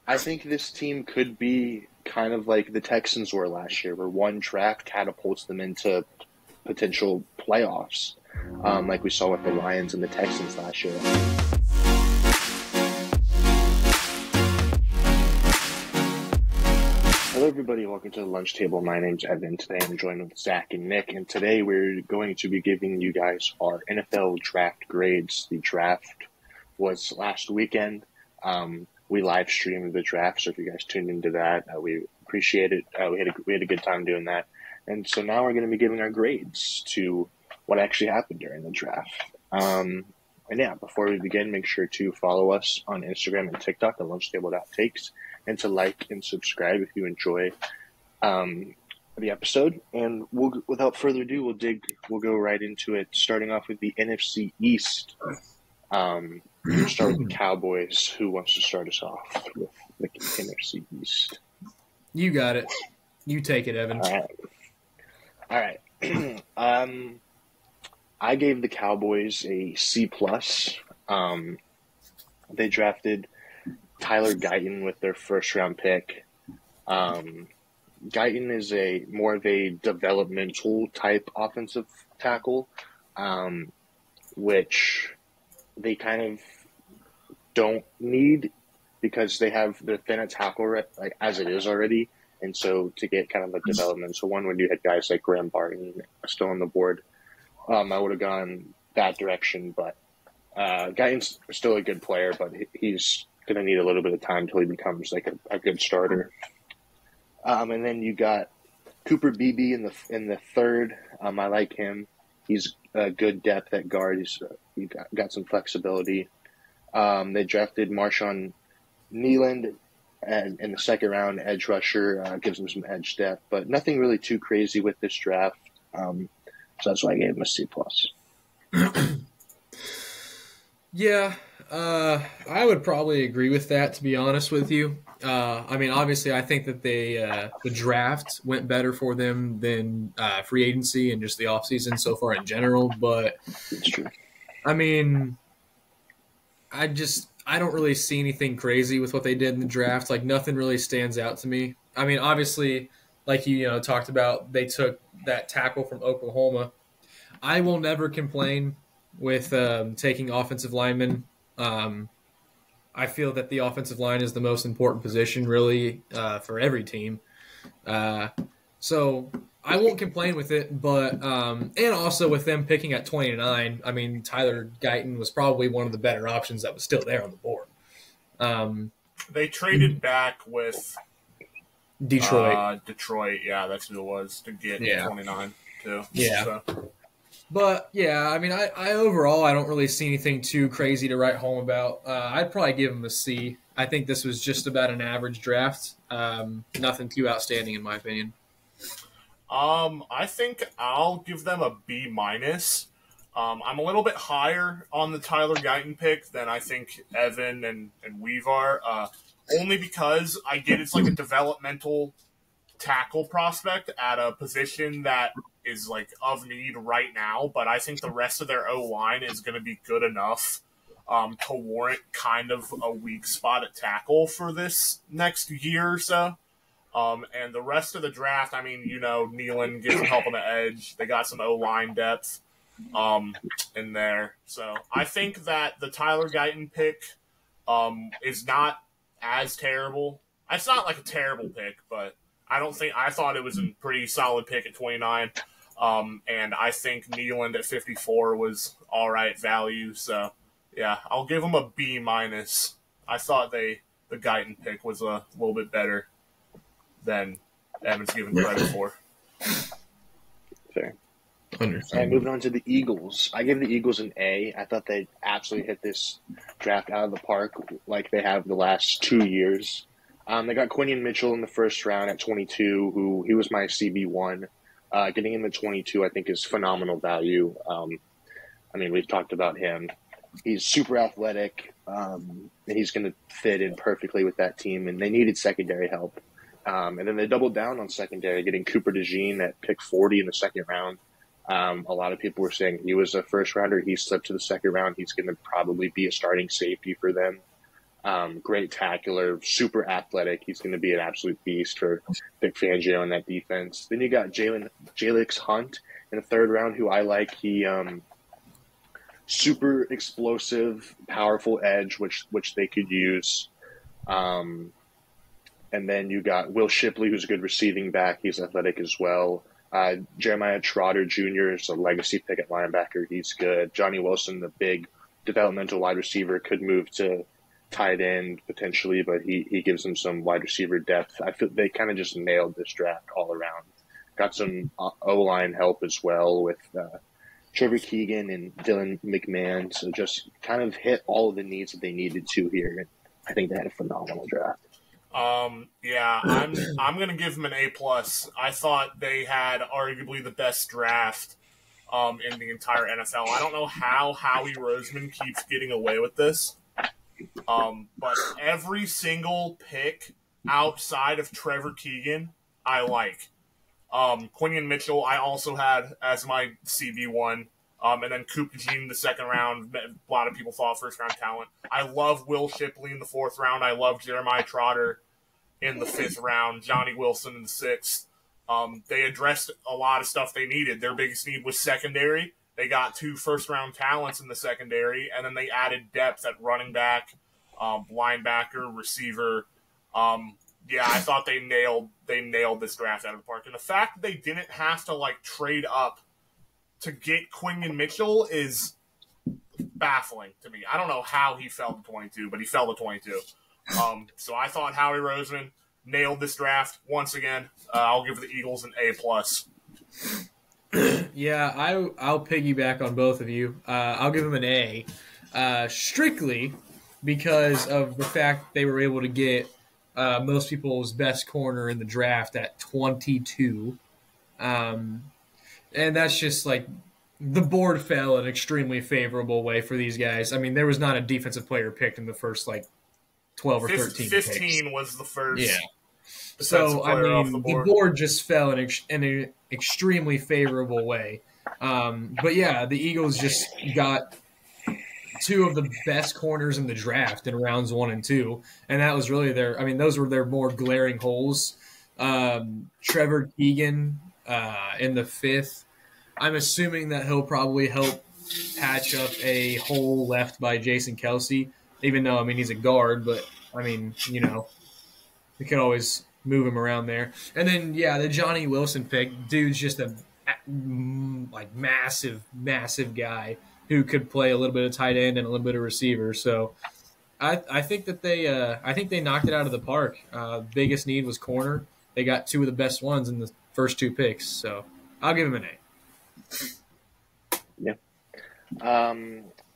I think this team could be kind of like the Texans were last year, where one draft catapults them into potential playoffs, like we saw with the Lions and the Texans last year. Hello, everybody. Welcome to the lunch table. My name's Evan. Today I'm joined with Zach and Nick, and today we're going to be giving you guys our NFL draft grades. The draft was last weekend. We live streamed the draft, so if you guys tuned into that, we appreciate it. We had a good time doing that, and so now we're going to be giving our grades to what actually happened during the draft. And yeah, before we begin, make sure to follow us on Instagram and TikTok at lunchtable.takes, and to like and subscribe if you enjoy the episode. And without further ado, we'll go right into it. Starting off with the NFC East. We'll start with the Cowboys. Who wants to start us off with the NFC East? You got it. You take it, Evan. All right. I gave the Cowboys a C+. They drafted Tyler Guyton with their first-round pick. Guyton is more of a developmental type offensive tackle, which they kind of don't need because they're thin at tackle like as it is already, and so to get kind of a developmental one when you had guys like Graham Barton still on the board, I would have gone that direction. But Guyton's still a good player, but he's going to need a little bit of time until he becomes like a good starter. And then you got Cooper Beebe in the third. I like him. He's a good depth at guard. He got some flexibility. They drafted Marshawn Nealand in the second round, edge rusher, gives him some edge depth, but nothing really too crazy with this draft. So that's why I gave him a C+. Yeah, I would probably agree with that, to be honest with you. I mean, obviously, I think that the draft went better for them than free agency and just the offseason so far in general. But, It's true. I mean, I don't really see anything crazy with what they did in the draft. Like, nothing really stands out to me. I mean, obviously, like you talked about, they took that tackle from Oklahoma. I will never complain with taking offensive linemen. I feel that the offensive line is the most important position, really, for every team. So I won't complain with it, but and also with them picking at 29, I mean, Tyler Guyton was probably one of the better options that was still there on the board. They traded back with Detroit. Detroit, yeah, that's who it was, to get 29 too. Yeah. So. But, yeah, I mean, I overall, I don't really see anything too crazy to write home about. I'd probably give them a C. I think this was just about an average draft. Nothing too outstanding, in my opinion. I think I'll give them a B-. I'm a little bit higher on the Tyler Guyton pick than I think Evan and Weave are, only because I get it's like a developmental tackle prospect at a position that is like of need right now, but I think the rest of their O-line is going to be good enough to warrant kind of a weak spot at tackle for this next year or so. And the rest of the draft, I mean, Nealand gets some help on the edge. They got some O-line depth in there. So I think that the Tyler Guyton pick is not as terrible. It's not like a terrible pick, but I thought it was a pretty solid pick at 29. And I think Nealand at 54 was all right value. So, yeah, I'll give him a B-. I thought the Guyton pick was a little bit better than Evan's given credit for. Fair. And moving on to the Eagles. I give the Eagles an A. I thought they absolutely hit this draft out of the park like they have the last 2 years. They got Quinion Mitchell in the first round at 22, he was my CB1. Getting him at 22, I think, is phenomenal value. I mean, we've talked about him. He's super athletic, and he's going to fit in perfectly with that team, and they needed secondary help. And then they doubled down on secondary, getting Cooper DeJean at pick 40 in the second round. A lot of people were saying he was a first rounder. He slipped to the second round. He's going to probably be a starting safety for them. Great tackler, super athletic. He's going to be an absolute beast for Vic Fangio in that defense. Then you got Jalix Hunt in the third round, who I like. He super explosive, powerful edge, which they could use. And then you got Will Shipley, who's a good receiving back. He's athletic as well. Jeremiah Trotter Jr. is a legacy pick at linebacker. He's good. Johnny Wilson, the big developmental wide receiver, could move to tight end potentially, but he gives them some wide receiver depth. I feel they kind of just nailed this draft all around. Got some O-line help as well with Trevor Keegan and Dylan McMahon. So just kind of hit all of the needs that they needed to here. And I think they had a phenomenal draft. Yeah, I'm gonna give them an A+. I thought they had arguably the best draft in the entire NFL. I don't know how Howie Roseman keeps getting away with this. But every single pick outside of Trevor Keegan, I like. Quinion Mitchell, I also had as my CB1. And then Coop Jean in the second round. A lot of people thought first round talent. I love Will Shipley in the fourth round. I love Jeremiah Trotter in the fifth round. Johnny Wilson in the sixth. They addressed a lot of stuff they needed. Their biggest need was secondary. They got 2 first-round talents in the secondary, and then they added depth at running back, linebacker, receiver. Yeah, I thought they nailed this draft out of the park. And the fact that they didn't have to trade up to get Quinion Mitchell is baffling to me. I don't know how he fell to 22, but he fell to 22. So I thought Howie Roseman nailed this draft once again. I'll give the Eagles an A+. Yeah, I'll piggyback on both of you. I'll give them an A, strictly because of the fact they were able to get most people's best corner in the draft at 22. And that's just the board fell an extremely favorable way for these guys. I mean, there was not a defensive player picked in the first 12 or 13 15 picks. Was the first. Yeah. So, I mean, the board just fell in an extremely favorable way. But, yeah, the Eagles just got 2 of the best corners in the draft in rounds 1 and 2. And that was really those were their more glaring holes. Trevor Keegan in the 5th. I'm assuming that he'll probably help patch up a hole left by Jason Kelce, even though, he's a guard, but, we could always move him around there. And then, yeah, the Johnny Wilson pick, dude's just a massive, massive guy who could play a little bit of tight end and a little bit of receiver. So I think that they knocked it out of the park. Biggest need was corner. They got 2 of the best ones in the first 2 picks. So I'll give him an A. Yeah.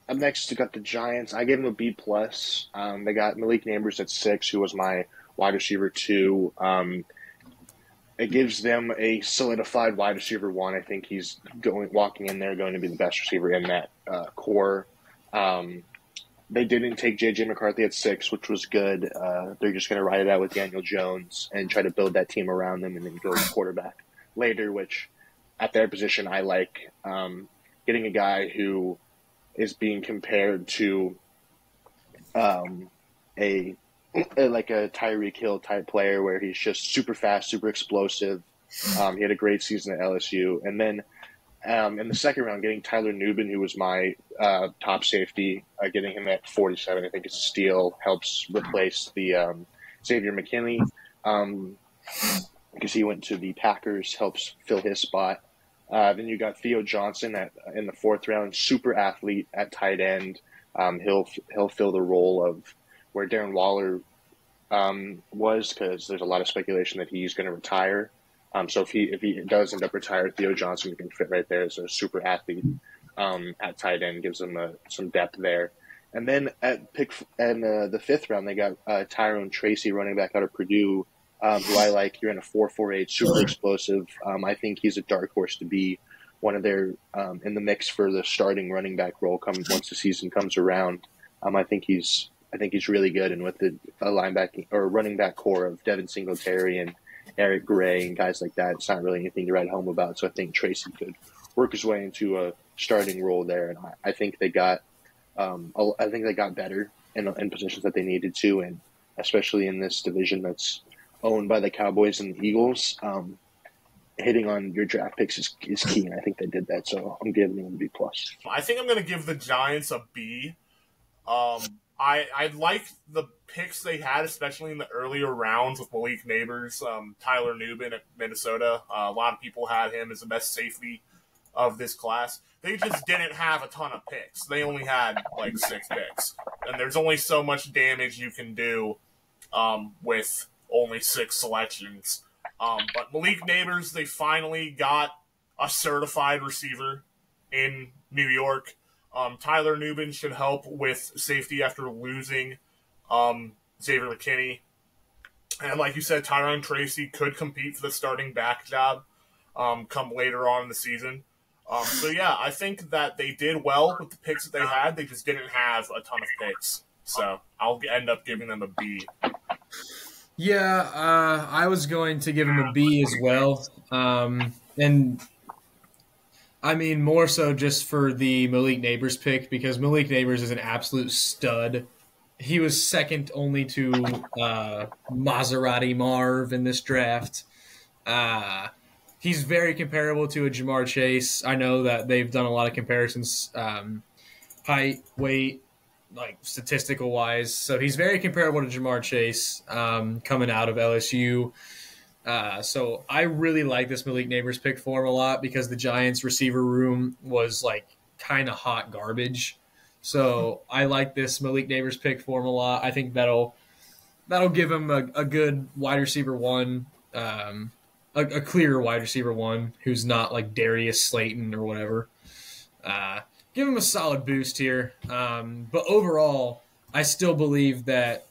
Up next, we got the Giants. I gave them a B+. They got Malik Nabers at 6, who was my wide receiver 2. It gives them a solidified wide receiver 1. I think he's walking in there, going to be the best receiver in that core. They didn't take J.J. McCarthy at 6, which was good. They're just going to ride it out with Daniel Jones and try to build that team around them and then go quarterback later, which at their position I like. Getting a guy who is being compared to a Tyreek Hill type player where he's just super fast, super explosive. He had a great season at LSU. And then in the second round, getting Tyler Nubin, who was my top safety, getting him at 47, I think is a steal, helps replace the Xavier McKinney because he went to the Packers, helps fill his spot. Then you got Theo Johnson in the 4th round, super athlete at tight end. He'll fill the role of where Darren Waller was, because there's a lot of speculation that he's going to retire. So if he does end up retired, Theo Johnson can fit right there as a super athlete at tight end, gives them some depth there. And then at the 5th round, they got Tyrone Tracy, running back out of Purdue, who I like. You're in a 4.48, super explosive. I think he's a dark horse to be one of their in the mix for the starting running back role once the season comes around. I think he's really good, and with the linebacking or running back core of Devin Singletary and Eric Gray and guys like that, it's not really anything to write home about. So I think Tracy could work his way into a starting role there, and I think they got better in positions that they needed to, and especially in this division that's owned by the Cowboys and the Eagles. Hitting on your draft picks is key, and I think they did that. So I'm giving them a B+. I think I'm going to give the Giants a B. I like the picks they had, especially in the earlier rounds with Malik Neighbors, Tyler Nubin at Minnesota. A lot of people had him as the best safety of this class. They just didn't have a ton of picks. They only had like 6 picks, and there's only so much damage you can do with only 6 selections. But Malik Neighbors, they finally got a certified receiver in New York. Tyler Nubin should help with safety after losing Xavier McKinney. And like you said, Tyron Tracy could compete for the starting back job come later on in the season. So, yeah, I think that they did well with the picks that they had. They just didn't have a ton of picks. So I'll end up giving them a B. Yeah, I was going to give him a B as well. And I mean, more so just for the Malik Neighbors pick, because Malik Neighbors is an absolute stud. He was second only to Maserati Marv in this draft. He's very comparable to a Jamar Chase. I know that they've done a lot of comparisons, height, weight, like statistical wise. So he's very comparable to Jamar Chase coming out of LSU. So I really like this Malik Neighbors pick for him a lot because the Giants receiver room was like kind of hot garbage. So I like this Malik Neighbors pick for him a lot. I think that'll give him a good wide receiver one, a clear wide receiver one who's not like Darius Slayton or whatever. Give him a solid boost here. But overall, I still believe that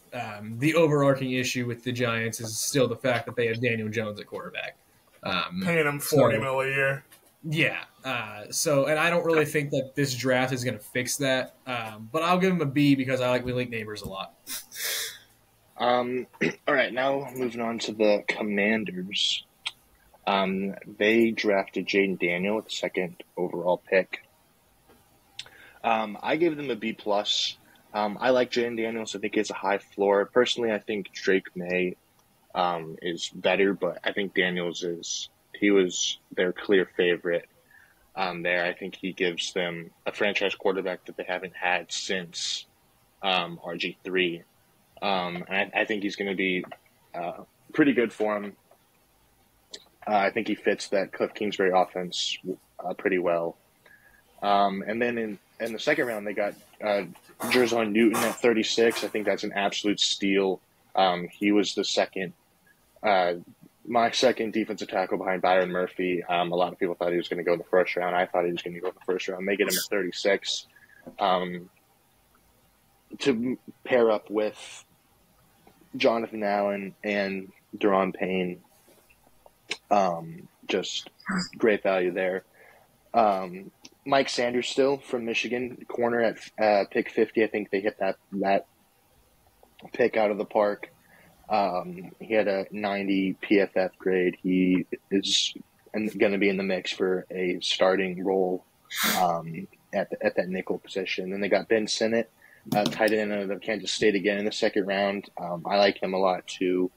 the overarching issue with the Giants is still the fact that they have Daniel Jones at quarterback. Paying him $40 million a year. Yeah. And I don't really think that this draft is going to fix that. But I'll give him a B because I like Malik Neighbors a lot. All right, now moving on to the Commanders. They drafted Jaden Daniel with the 2nd overall pick. I gave them a B+. I like Jaden Daniels. I think he has a high floor. Personally, I think Drake May is better, but I think Daniels he was their clear favorite there. I think he gives them a franchise quarterback that they haven't had since RG3. And I think he's going to be pretty good for him. I think he fits that Cliff Kingsbury offense pretty well. And then in the 2nd round, they got Jerzon Newton at 36. I think that's an absolute steal. He was my second defensive tackle behind Byron Murphy. A lot of people thought he was going to go in the 1st round. I thought he was going to go in the 1st round. They get him at 36 to pair up with Jonathan Allen and Daron Payne. Just great value there. Mike Sanders still from Michigan, corner at pick 50. I think they hit that pick out of the park. He had a 90 PFF grade. He is going to be in the mix for a starting role at that nickel position. Then they got Ben Sinnott, tight end of Kansas State again in the 2nd round. I like him a lot too.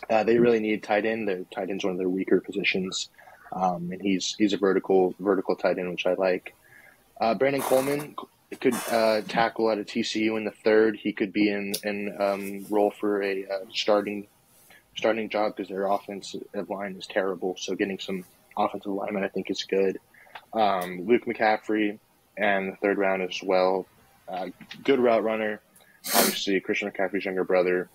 They really need tight end. The tight end's one of their weaker positions. And he's a vertical tight end, which I like. Brandon Coleman could tackle at a TCU in the 3rd. He could be in role for a starting job because their offensive line is terrible. So getting some offensive linemen, I think, is good. Luke McCaffrey and the 3rd round as well. Good route runner. Obviously, Christian McCaffrey's younger brother.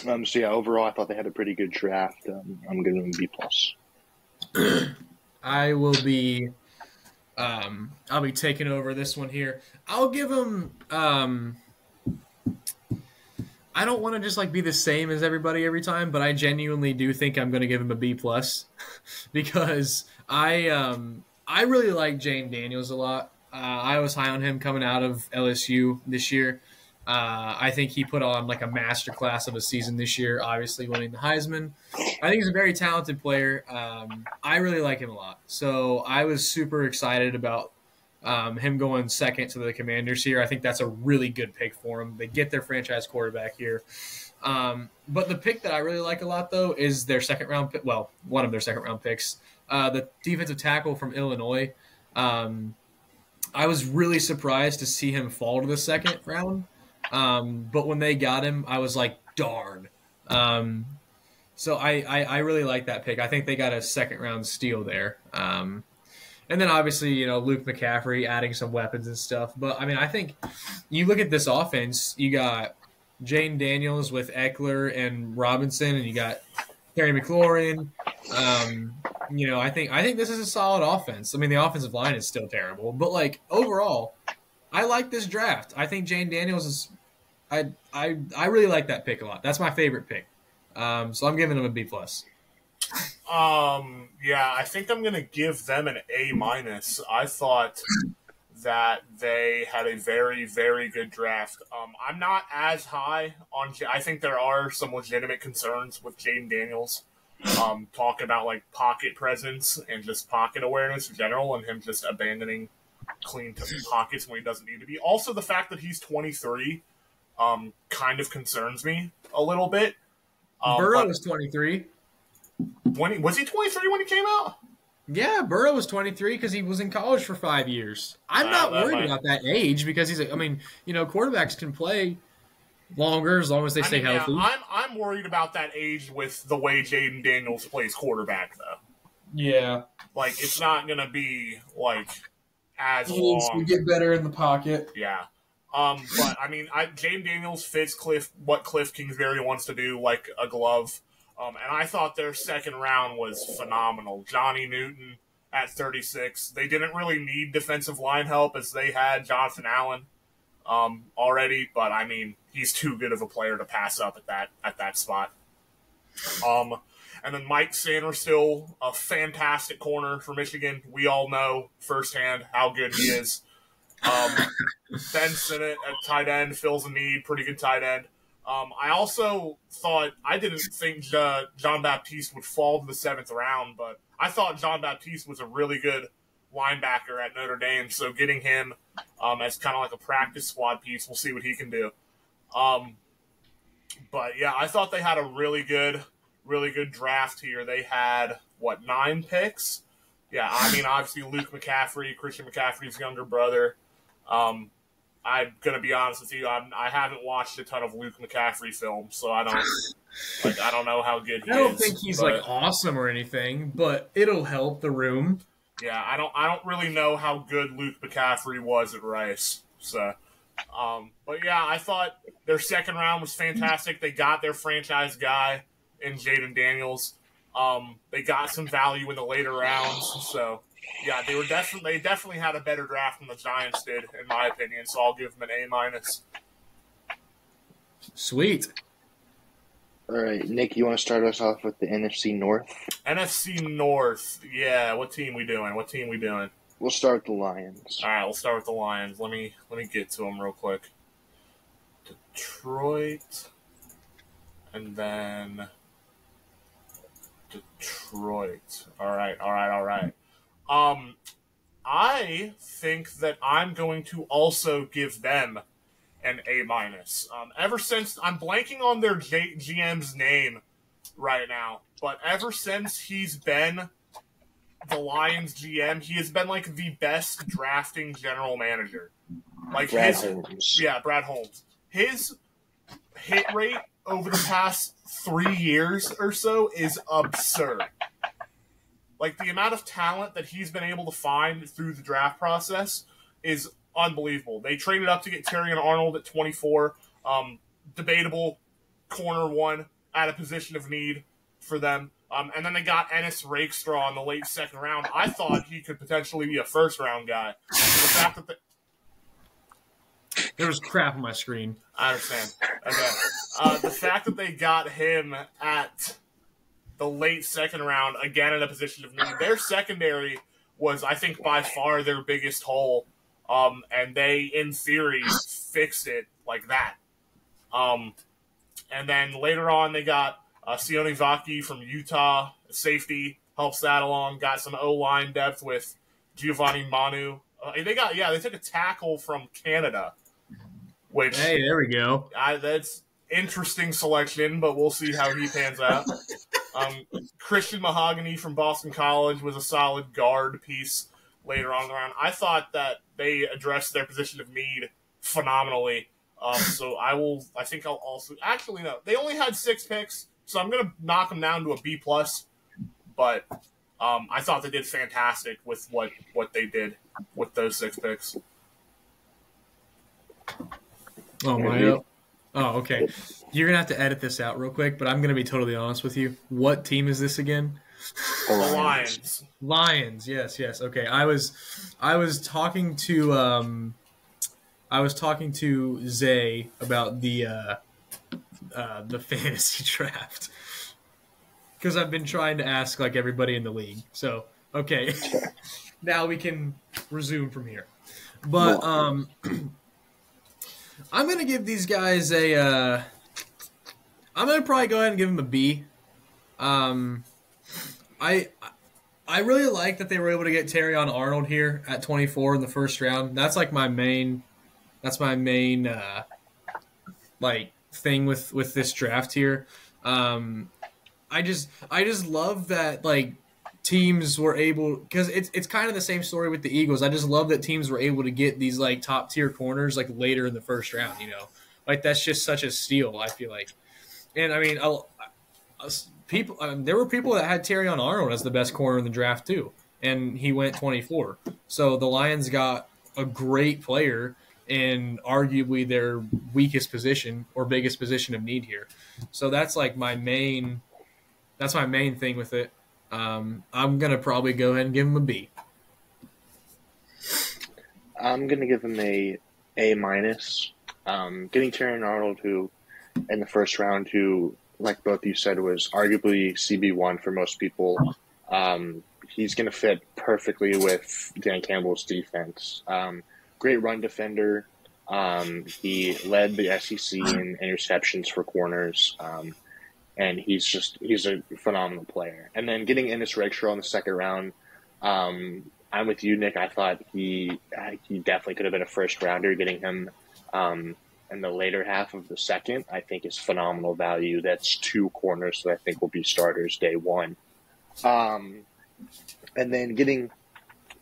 Overall, I thought they had a pretty good draft. I'm giving them B+. I will be I'll be taking over this one here. I'll give him I don't want to just like be the same as everybody every time, but I genuinely do think I'm going to give him a B+ because I really like Jaden Daniels a lot. I was high on him coming out of LSU this year. I think he put on like a masterclass of a season this year, obviously winning the Heisman. I think he's a very talented player. I really like him a lot. So I was super excited about Him going second to the Commanders here, I think that's a really good pick for him. They get their franchise quarterback here. But the pick that I really like a lot, though, is their second-round pick. Well, one of their second-round picks. The defensive tackle from Illinois. I was really surprised to see him fall to the second round. But when they got him, I was like, darn. So I really like that pick. I think they got a second-round steal there. And then obviously, Luke McCaffrey adding some weapons and stuff. But, I mean, I think you look at this offense, you got Jane Daniels with Eckler and Robinson, and you got Terry McLaurin. I think this is a solid offense. I mean, the offensive line is still terrible. But, overall, I like this draft. I think Jane Daniels is I really like that pick a lot. That's my favorite pick. So I'm giving him a B+. Yeah, I think I'm going to give them an A-. I thought that they had a very, very good draft. I'm not as high on – I think there are some legitimate concerns with Jaden Daniels. Talking about, pocket presence and just pocket awareness in general and him just abandoning clean pockets when he doesn't need to be. Also, the fact that he's 23 kind of concerns me a little bit. Burrow was 23. Was he 23 when he came out? Yeah, Burrow was 23 because he was in college for 5 years. I'm not worried about that age because quarterbacks can play longer as long as they stay healthy. Yeah, I'm worried about that age with the way Jaden Daniels plays quarterback, though. Yeah. It's not going to be, as he needs long. to get better in the pocket. Yeah. But, Jaden Daniels fits what Cliff Kingsbury wants to do like a glove. And I thought their second round was phenomenal. Johnny Newton at 36. They didn't really need defensive line help as they had Jonathan Allen already, but he's too good of a player to pass up at that spot. And then Mike Sanderstill, a fantastic corner for Michigan. We all know firsthand how good he is. Ben Sinnott at tight end fills a need, pretty good tight end. I didn't think John Baptiste would fall to the 7th round, but I thought John Baptiste was a really good linebacker at Notre Dame, so getting him as kind of like a practice squad piece, we'll see what he can do. But yeah, I thought they had a really good draft here. They had, 9 picks? Yeah, obviously Luke McCaffrey, Christian McCaffrey's younger brother. I'm going to be honest with you, I haven't watched a ton of Luke McCaffrey films, so I don't know how good he is. I don't think he's awesome or anything, but it'll help the room. Yeah, I don't really know how good Luke McCaffrey was at Rice. So, but yeah, I thought their second round was fantastic. They got their franchise guy in Jaden Daniels. They got some value in the later rounds. So, yeah, they definitely had a better draft than the Giants did, in my opinion. So I'll give them an A-. Sweet. All right, Nick, you want to start us off with the NFC North? NFC North. Yeah, what team we doing? We'll start with the Lions. All right, we'll start with the Lions. Let me get to them real quick. Detroit, and then Detroit. All right. I think that I'm going to also give them an A-. Ever since I'm blanking on their GM's name right now, but ever since he's been the Lions GM, he has been the best drafting general manager. Brad Holmes. Yeah, Brad Holmes. His hit rate over the past 3 years or so is absurd. The amount of talent that he's been able to find through the draft process is unbelievable. They traded up to get Terrion Arnold at 24. Debatable corner one at a position of need for them. And then they got Ennis Rakestraw in the late second round. I thought he could potentially be a first-round guy. The fact that there was crap on my screen. I understand. Okay. The fact that they got him at the late second round, again in a position of need. Their secondary was, I think, by far their biggest hole, and they, in theory, fixed it like that. And then later on, they got Sione Vaki from Utah, safety, helps that along. Got some O-line depth with Giovanni Manu They took a tackle from Canada, which Hey, there we go. that's interesting selection, but we'll see how he pans out. Christian Mahogany from Boston College was a solid guard piece later on in the round. I thought that they addressed their position of need phenomenally. So I think I'll also actually no. They only had 6 picks, so I'm gonna knock them down to a B plus. But I thought they did fantastic with what they did with those 6 picks. Oh my! Oh, okay. You're gonna have to edit this out real quick, but I'm gonna be totally honest with you. What team is this again? The Lions. Lions. Yes. Okay. I was talking to Zay about the fantasy draft because I've been trying to ask like everybody in the league. So okay, now we can resume from here. But I'm going to give these guys I'm going to probably go ahead and give them a B. I really like that they were able to get Terrion Arnold here at 24 in the first round. That's like my main like thing with this draft here. I just love that like teams were able, because it's kind of the same story with the Eagles. I just love that teams were able to get these like top tier corners like later in the first round. Like that's just such a steal. I feel like, and I mean, there were people that had Terrion Arnold as the best corner in the draft too, and he went 24. So the Lions got a great player in arguably their weakest position or biggest position of need here. So that's like my main thing with it. I'm going to probably go ahead and give him a B. I'm going to give him A minus. Getting Terrion Arnold, who in the first round, who, like both you said, was arguably CB1 for most people. He's going to fit perfectly with Dan Campbell's defense. Great run defender. He led the SEC in interceptions for corners. And he's a phenomenal player. And then getting Ennis Ragshaw in the second round, I'm with you, Nick. I thought he definitely could have been a first rounder. Getting him in the later half of the second, I think is phenomenal value. That's 2 corners that I think will be starters day one. And then getting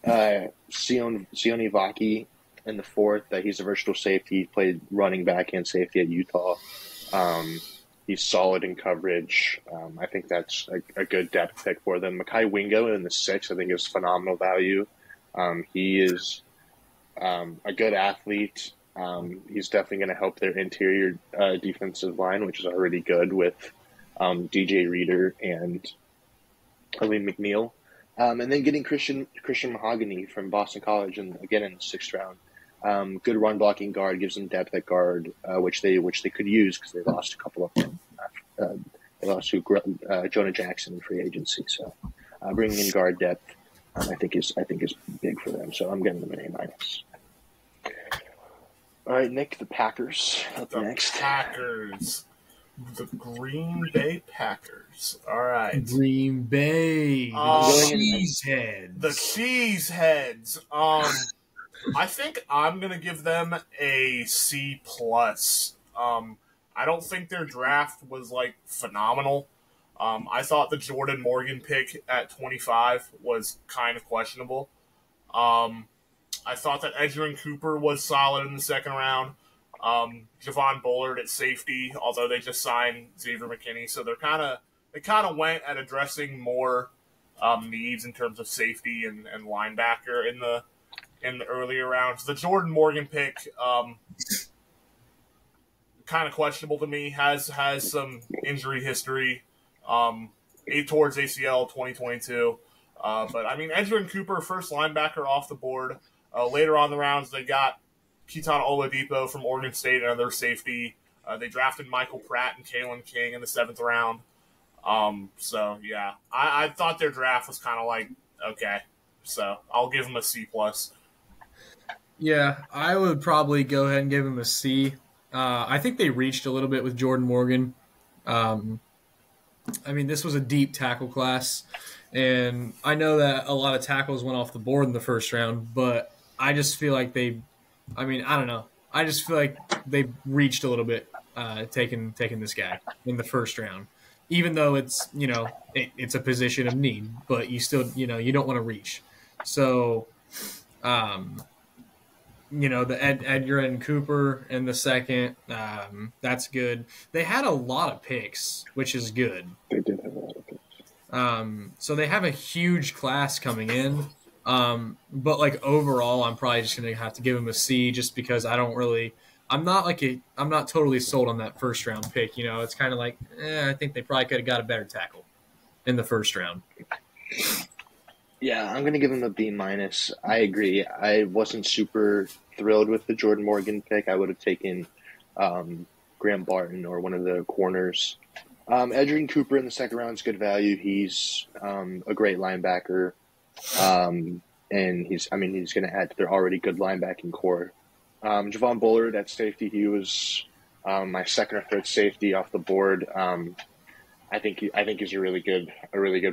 Sione Vaki in the fourth, he's a versatile safety. He played running back and safety at Utah. He's solid in coverage. I think that's a good depth pick for them. Mekhi Wingo in the 6th, I think, is phenomenal value. He is a good athlete. He's definitely going to help their interior defensive line, which is already good with DJ Reader and Elaine McNeil. And then getting Christian Mahogany from Boston College, and again in the 6th round. Good run blocking guard, gives them depth at guard, which they could use because they lost a couple of them. They lost to Jonah Jackson in free agency. So bringing in guard depth, I think is big for them. So I'm giving them an A minus. All right, Nick, the Packers up next. Packers, the Green Bay Packers. All right, Green Bay, Cheeseheads. The Cheeseheads. I think I'm gonna give them a C plus. I don't think their draft was like phenomenal. I thought the Jordan Morgan pick at 25 was kind of questionable. I thought that Edgerrin Cooper was solid in the second round. Javon Bullard at safety, although they just signed Xavier McKinney, so they kind of went at addressing more needs in terms of safety and linebacker in the earlier rounds. The Jordan Morgan pick, kind of questionable to me. Has some injury history, towards ACL 2022. But I mean, Edgerrin Cooper, first linebacker off the board. Later on in the rounds, they got Keaton Oladipo from Oregon State, another safety. They drafted Michael Pratt and Kalen King in the 7th round. So yeah, I thought their draft was kind of like okay. So I'll give them a C plus. Yeah, I would probably go ahead and give him a C. I think they reached a little bit with Jordan Morgan. I mean, this was a deep tackle class, and I know that a lot of tackles went off the board in the first round, but I just feel like I don't know. I just feel like they reached a little bit taking this guy in the first round, even though it's it's a position of need, but you still you don't want to reach. So, the Edgar and Cooper in the second, that's good. They had a lot of picks, which is good. They did have a lot of picks. So they have a huge class coming in. But like overall, I'm probably just gonna have to give him a C, just because I'm not totally sold on that first round pick. It's kind of like, I think they probably could have got a better tackle in the first round. Yeah, I'm going to give him a B-. I agree. I wasn't super thrilled with the Jordan Morgan pick. I would have taken Graham Barton or one of the corners. Edgerrin Cooper in the second round is good value. He's a great linebacker, and he's going to add to their already good linebacking core. Javon Bullard at safety, he was my second or third safety off the board. I think he's a really good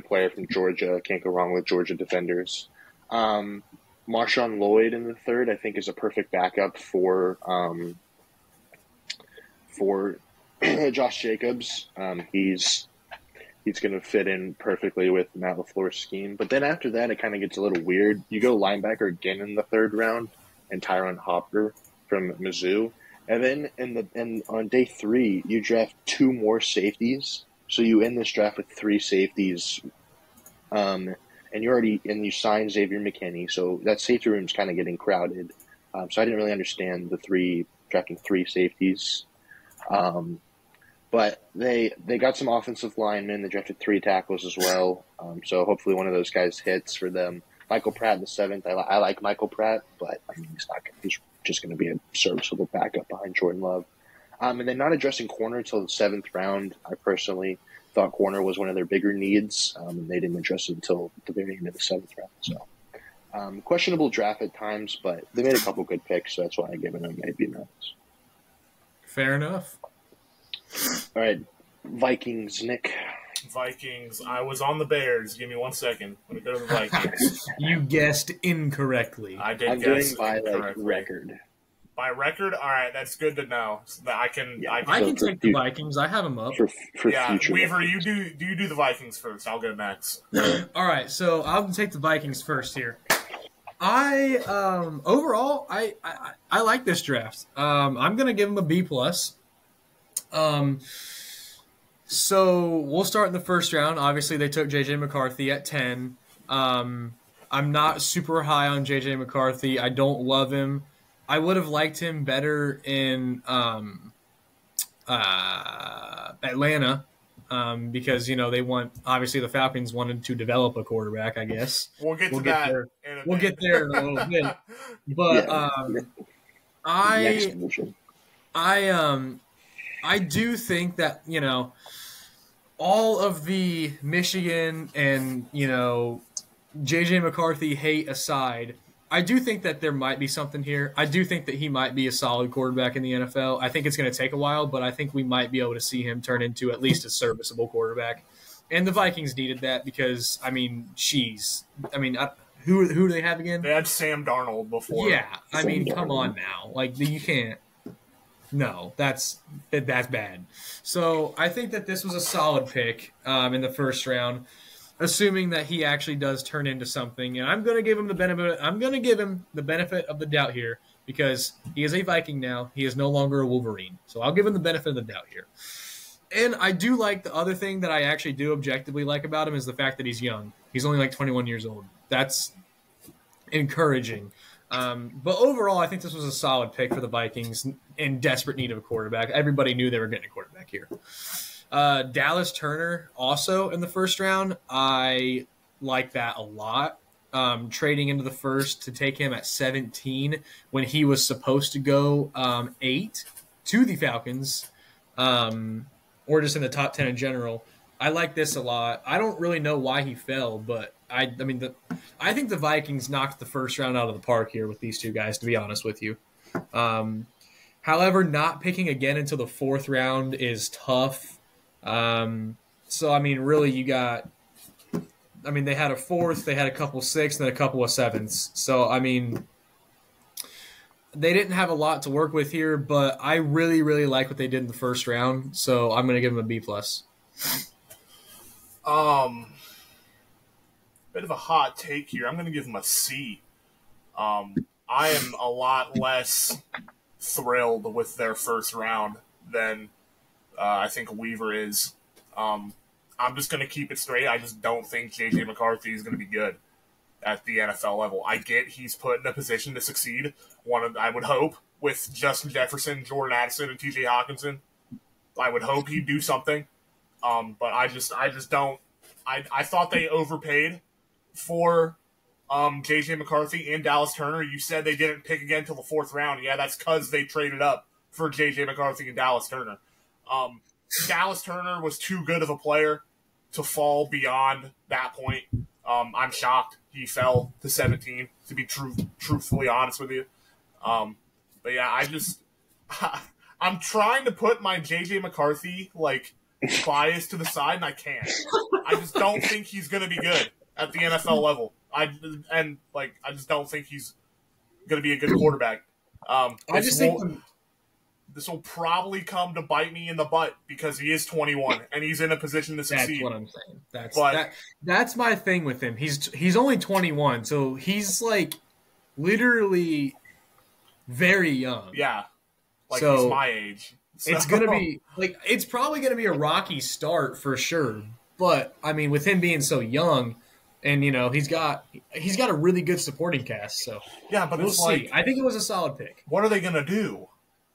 player from Georgia. Can't go wrong with Georgia defenders. Marshawn Lloyd in the third, I think, is a perfect backup for Josh Jacobs. He's going to fit in perfectly with Matt LaFleur's scheme. But then after that, it kind of gets a little weird. You go linebacker again in the third round, and Tyron Hopper from Mizzou, and then on day 3, you draft 2 more safeties. So you end this draft with 3 safeties, and you sign Xavier McKinney. So that safety room's kind of getting crowded. So I didn't really understand drafting 3 safeties. But they got some offensive linemen. They drafted 3 tackles as well. So hopefully one of those guys hits for them. Michael Pratt the 7th. I like Michael Pratt, but he's just going to be a serviceable backup behind Jordan Love. And then not addressing corner until the 7th round. I personally thought corner was one of their bigger needs, and they didn't address it until the very end of the 7th round. So questionable draft at times, but they made a couple good picks, so that's why I give it a maybe nice. Fair enough. All right, Vikings, Nick. Vikings. I was on the Bears. Give me 1 second. Let me go to the Vikings. You guessed incorrectly. I did I'm guess doing by incorrectly. record. By record? All right, that's good to know. So that I can take the Vikings. I have them up. For yeah, Weaver, records. you do the Vikings first. I'll go next. All right, so I'll take the Vikings first here. Overall, I like this draft. I'm gonna give them a B+. So we'll start in the first round. Obviously, they took J.J. McCarthy at 10. I'm not super high on J.J. McCarthy. I don't love him. I would have liked him better in Atlanta because obviously the Falcons wanted to develop a quarterback. I guess we'll get that. We'll get there in a little bit. But I do think that all of the Michigan and J.J. McCarthy hate aside, I do think that there might be something here. I do think that he might be a solid quarterback in the NFL. I think it's going to take a while, but I think we might be able to see him turn into at least a serviceable quarterback. And the Vikings needed that because, who do they have again? They had Sam Darnold before. Yeah, come on now. Like, you can't. No, that's bad. So I think that this was a solid pick in the first round, assuming that he actually does turn into something. And I'm going to give him the benefit. I'm going to give him the benefit of the doubt here because he is a Viking now. He is no longer a Wolverine. So I'll give him the benefit of the doubt here. And I do like the other thing that I actually do objectively like about him is the fact that he's young. He's only like 21 years old. That's encouraging. But overall, I think this was a solid pick for the Vikings in desperate need of a quarterback. Everybody knew they were getting a quarterback here. Dallas Turner also in the first round. I like that a lot. Trading into the first to take him at 17 when he was supposed to go 8 to the Falcons or just in the top 10 in general. I like this a lot. I don't really know why he fell, but I think the Vikings knocked the first round out of the park here with these two guys, to be honest with you. However, not picking again until the fourth round is tough. So, really you got – they had a fourth, they had a couple sixths, and then a couple of sevenths. So, they didn't have a lot to work with here, but I really, really like what they did in the first round, so I'm going to give them a B+. Bit of a hot take here. I'm going to give them a C. I am a lot less thrilled with their first round than I think Weaver is. I'm just going to keep it straight. I just don't think J.J. McCarthy is going to be good at the NFL level. I get he's put in a position to succeed, I would hope, with Justin Jefferson, Jordan Addison, and T.J. Hawkinson. I would hope he'd do something. But I just don't. I thought they overpaid for J.J. McCarthy and Dallas Turner. You said they didn't pick again until the fourth round. Yeah, that's because they traded up for J.J. McCarthy and Dallas Turner. Dallas Turner was too good of a player to fall beyond that point. I'm shocked he fell to 17, to be truthfully honest with you. But yeah, I'm trying to put my J.J. McCarthy, bias to the side, and I can't. I just don't think he's going to be good at the NFL level. I just don't think he's going to be a good quarterback. This will probably come to bite me in the butt because he is 21 and he's in a position to succeed. That's what I'm saying. That's my thing with him. He's only 21, so he's literally very young. Yeah, he's my age. So. It's gonna be it's probably gonna be a rocky start for sure. But I mean, with him being so young, and he's got a really good supporting cast. So yeah, but we'll see. I think it was a solid pick. What are they gonna do?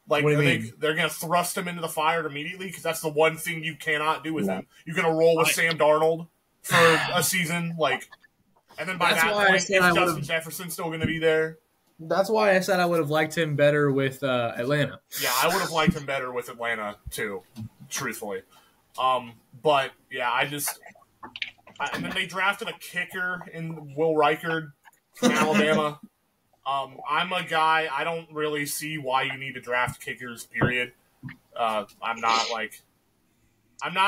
They're going to thrust him into the fire immediately? Because that's the one thing you cannot do with him. You're going to roll with Sam Darnold for a season, and then by that point, if Justin Jefferson's still going to be there. That's why I said I would have liked him better with Atlanta. Yeah, I would have liked him better with Atlanta, too, truthfully. But, yeah, and then they drafted a kicker in Will Reichard from Alabama. I'm a guy, I don't really see why you need to draft kickers, period. I'm not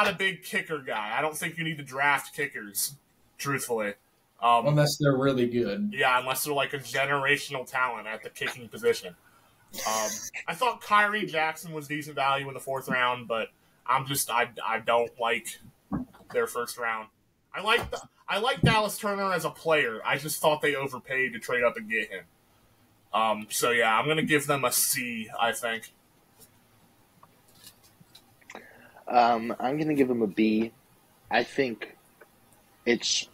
a big kicker guy. I don't think you need to draft kickers, truthfully. Unless they're really good. Yeah, unless they're a generational talent at the kicking position. I thought Kyrie Jackson was decent value in the fourth round, but I don't like their first round. I like Dallas Turner as a player. I just thought they overpaid to trade up and get him. So yeah, I'm gonna give them a C, I think. I'm gonna give them a B. I think it's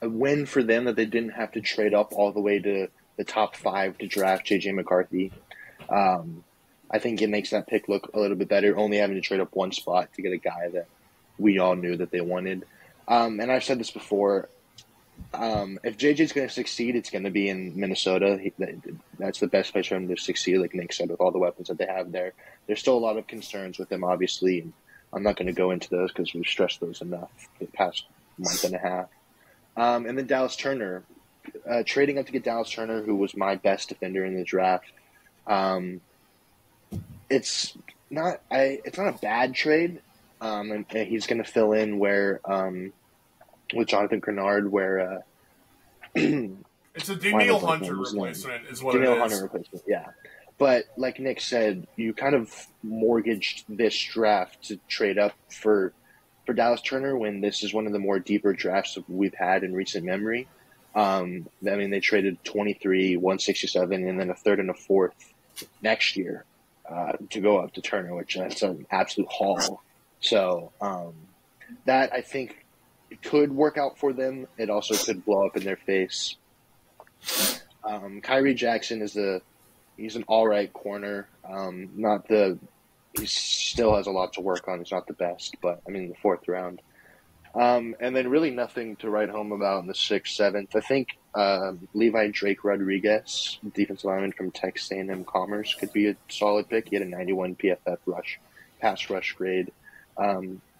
a win for them that they didn't have to trade up all the way to the top 5 to draft J.J. McCarthy. I think it makes that pick look a little bit better, only having to trade up one spot to get a guy that we all knew that they wanted. And I've said this before. If JJ's going to succeed, it's going to be in Minnesota. That's the best place for him to succeed, like Nick said, with all the weapons that they have there. There's still a lot of concerns with him, obviously, and I'm not going to go into those because we've stressed those enough for the past month and a half. And then Dallas Turner, trading up to get Dallas Turner, who was my best defender in the draft. It's not a bad trade, and he's going to fill in where. With Jonathan Grenard, where it's a Danielle Hunter replacement, is what Danielle it is. Hunter replacement, yeah. But like Nick said, you kind of mortgaged this draft to trade up for Dallas Turner when this is one of the more deeper drafts we've had in recent memory. They traded 23, 167, and then a third and a fourth next year to go up to Turner, which that's an absolute haul. So that I think. It could work out for them. It also could blow up in their face. Kyrie Jackson he's an all right corner. He still has a lot to work on. He's not the best, but the fourth round. And then really nothing to write home about in the 6th, 7th. I think Levi Drake Rodriguez, defensive lineman from Texas A&M Commerce, could be a solid pick. He had a 91 PFF pass rush grade,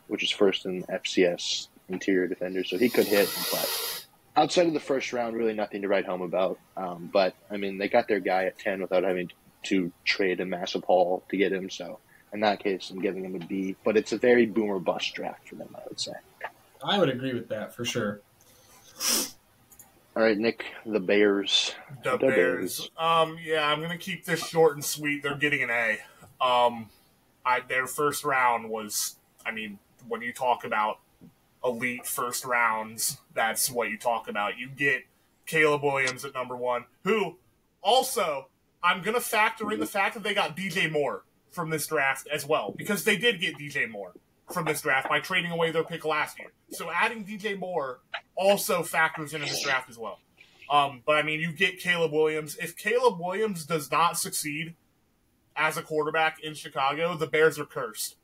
which is first in FCS. Interior defender, so he could hit, but outside of the first round, really nothing to write home about. But they got their guy at 10 without having to trade a massive haul to get him. So in that case, I'm giving him a B. But it's a very boom or bust draft for them, I would say. I would agree with that for sure. All right, Nick, the Bears. The Bears. Yeah, I'm gonna keep this short and sweet. They're getting an A. Their first round was, I mean, when you talk about elite first rounds, that's what you talk about. You get Caleb Williams at number 1, who also, I'm going to factor in the fact that they got DJ Moore from this draft as well, because they did get DJ Moore from this draft by trading away their pick last year. So adding DJ Moore also factors into this draft as well. But, I mean, you get Caleb Williams. If Caleb Williams does not succeed as a quarterback in Chicago, the Bears are cursed.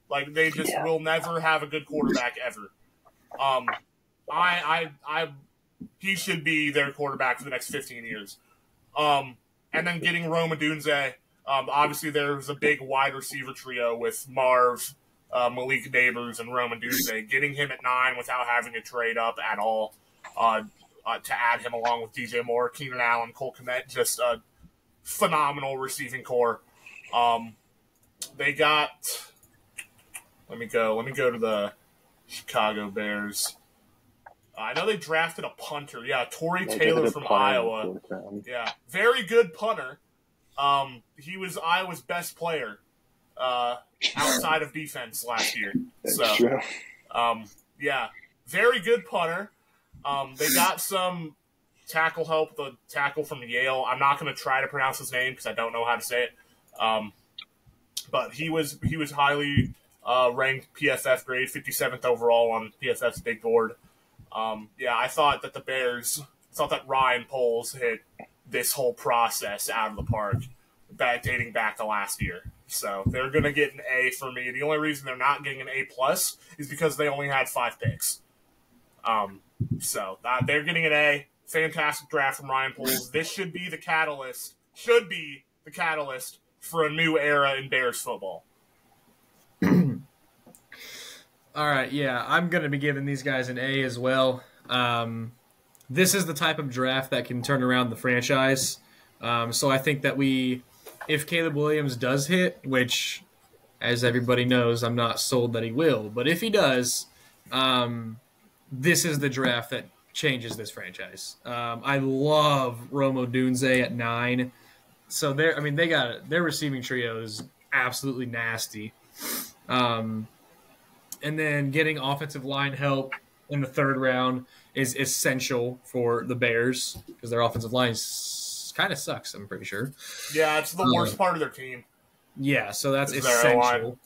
Like, they just will never have a good quarterback ever. He should be their quarterback for the next 15 years. And then getting Rome Odunze. Obviously, there's a big wide receiver trio with Marv, Malik Neighbors, and Rome Odunze. Getting him at 9 without having to trade up at all to add him along with DJ Moore, Keenan Allen, Cole Kmet, just a phenomenal receiving core. They got. Let me go to the Chicago Bears. I know they drafted a punter. Yeah, Torrey Taylor from Iowa. Yeah, very good punter. He was Iowa's best player outside of defense last year. That's true. Yeah, very good punter. They got some tackle help. The tackle from Yale. I'm not going to try to pronounce his name because I don't know how to say it. But he was highly ranked PFF grade, 57th overall on PFF's big board. I thought that Ryan Poles hit this whole process out of the park, dating back to last year. So they're going to get an A for me. The only reason they're not getting an A+ is because they only had 5 picks. So they're getting an A. Fantastic draft from Ryan Poles. This should be the catalyst for a new era in Bears football. All right, yeah, I'm going to be giving these guys an A as well. This is the type of draft that can turn around the franchise. So I think that if Caleb Williams does hit, which, as everybody knows, I'm not sold that he will, but if he does, this is the draft that changes this franchise. I love Rome Odunze at 9. So their receiving trio is absolutely nasty. And then getting offensive line help in the 3rd round is essential for the Bears because their offensive line kind of sucks, I'm pretty sure. Yeah, it's the worst part of their team. Yeah, so that's essential.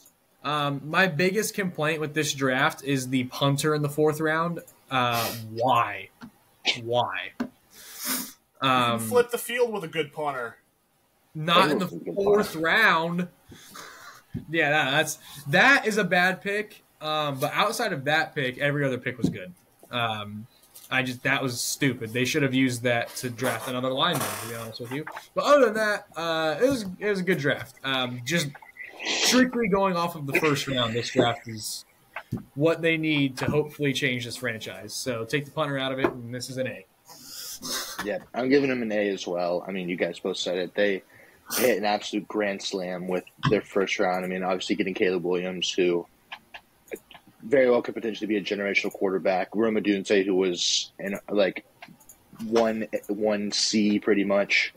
My biggest complaint with this draft is the punter in the 4th round. Why? You can flip the field with a good punter. Not in the 4th round. Yeah, that is a bad pick. But outside of that pick, every other pick was good. That was stupid. They should have used that to draft another lineman, to be honest with you. But other than that, it was a good draft. Just strictly going off of the 1st round, this draft is what they need to hopefully change this franchise. So take the punter out of it, and this is an A. Yeah, I'm giving them an A as well. I mean, you guys both said it. They hit an absolute grand slam with their 1st round. I mean, obviously getting Caleb Williams, who very well could potentially be a generational quarterback. Rome Odunze, who was in 1C pretty much.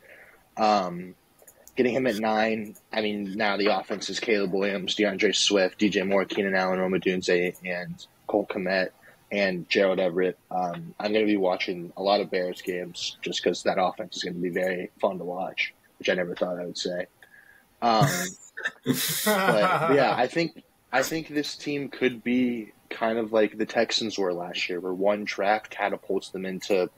Getting him at 9. I mean, now the offense is Caleb Williams, DeAndre Swift, DJ Moore, Keenan Allen, Rome Odunze, and Cole Kmet, and Gerald Everett. I'm going to be watching a lot of Bears games just because that offense is going to be very fun to watch, which I never thought I would say. But yeah, I think this team could be kind of like the Texans were last year, where one draft catapults them into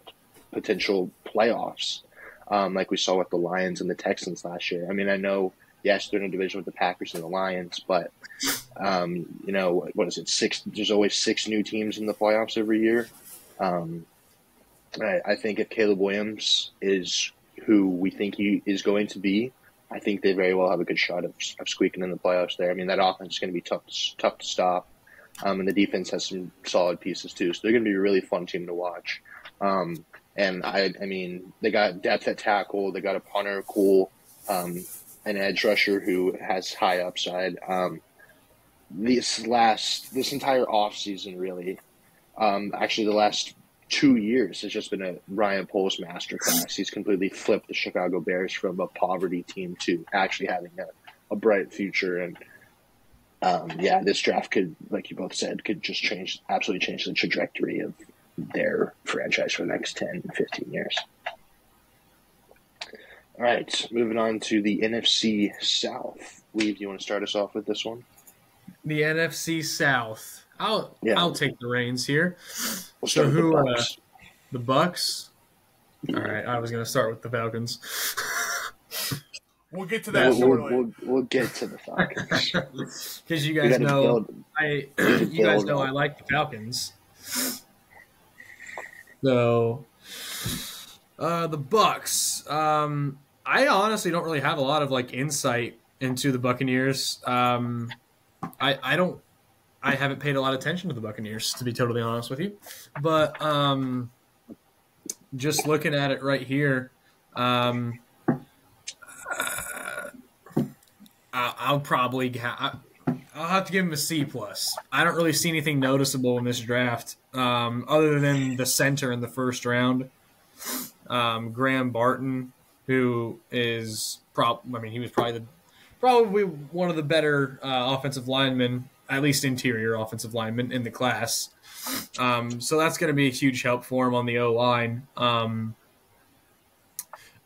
potential playoffs, like we saw with the Lions and the Texans last year. I mean, I know, yes, they're in a division with the Packers and the Lions, but, what is it, 6? There's always 6 new teams in the playoffs every year. I think if Caleb Williams is who we think he is going to be, I think they very well have a good shot of squeaking in the playoffs there. I mean, that offense is going to be tough to stop, and the defense has some solid pieces too. So they're going to be a really fun team to watch. And I mean, they got depth at tackle. They got a punter, an edge rusher who has high upside. This entire offseason, really, actually the last 2 years has just been a Ryan Poles masterclass. He's completely flipped the Chicago Bears from a poverty team to actually having a bright future. And this draft could, like you both said, could just absolutely change the trajectory of their franchise for the next 10, 15 years. All right, moving on to the NFC South. Weave, you want to start us off with this one? The NFC South. I'll take the reins here. We'll start with the Bucks. The Bucks? All right, I was going to start with the Falcons. We'll get to that shortly. We'll get to the Falcons. Because you guys know I like the Falcons. So, the Bucks. I honestly don't really have a lot of insight into the Buccaneers. I haven't paid a lot of attention to the Buccaneers, to be totally honest with you. But just looking at it right here, I'll have to give him a C+. I don't really see anything noticeable in this draft other than the center in the first round. Graham Barton, who is he was probably one of the better offensive linemen, at least interior offensive linemen in the class. So that's going to be a huge help for him on the O-line.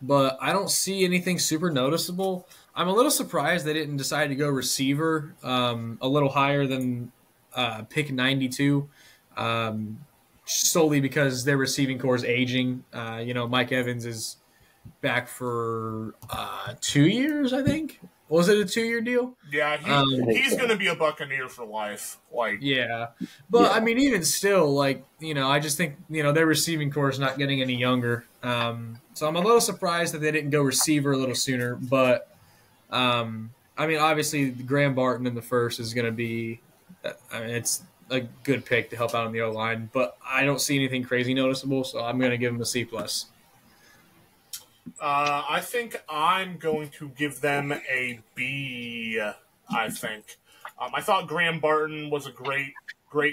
But I don't see anything super noticeable. I'm a little surprised they didn't decide to go receiver a little higher than pick 92, solely because their receiving core is aging. Mike Evans is back for 2 years, I think. Was it a 2-year deal? Yeah, he's going to be a Buccaneer for life. But even still, I just think their receiving core is not getting any younger. So I'm a little surprised that they didn't go receiver a little sooner. But obviously, Graham Barton in the first is going to be. It's a good pick to help out on the O-line, but I don't see anything crazy noticeable, so I'm going to give him a C+. I think I'm going to give them a B, I think. I thought Graham Barton was a great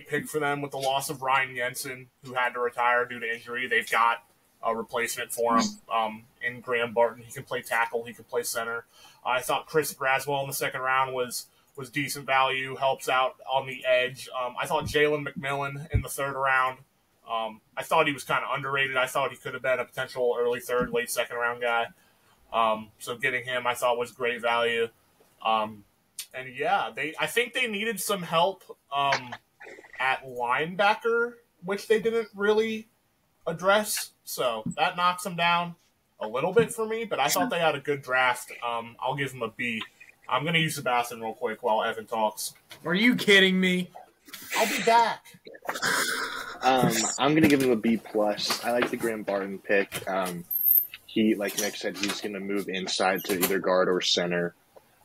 pick for them with the loss of Ryan Jensen, who had to retire due to injury. They've got a replacement for him in Graham Barton. He can play tackle. He can play center. I thought Chris Braswell in the second round was decent value, helps out on the edge. I thought Jalen McMillan in the third round. I thought he was kind of underrated. I thought he could have been a potential early third, late second round guy. So getting him, I thought was great value. I think they needed some help at linebacker, which they didn't really address. So that knocks them down a little bit for me. But I thought they had a good draft. I'll give them a B. I'm going to use Sebastian real quick while Evan talks. Are you kidding me? I'll be back. I'm going to give him a B+. I like the Graham Barton pick. He, like Nick said, he's going to move inside to either guard or center.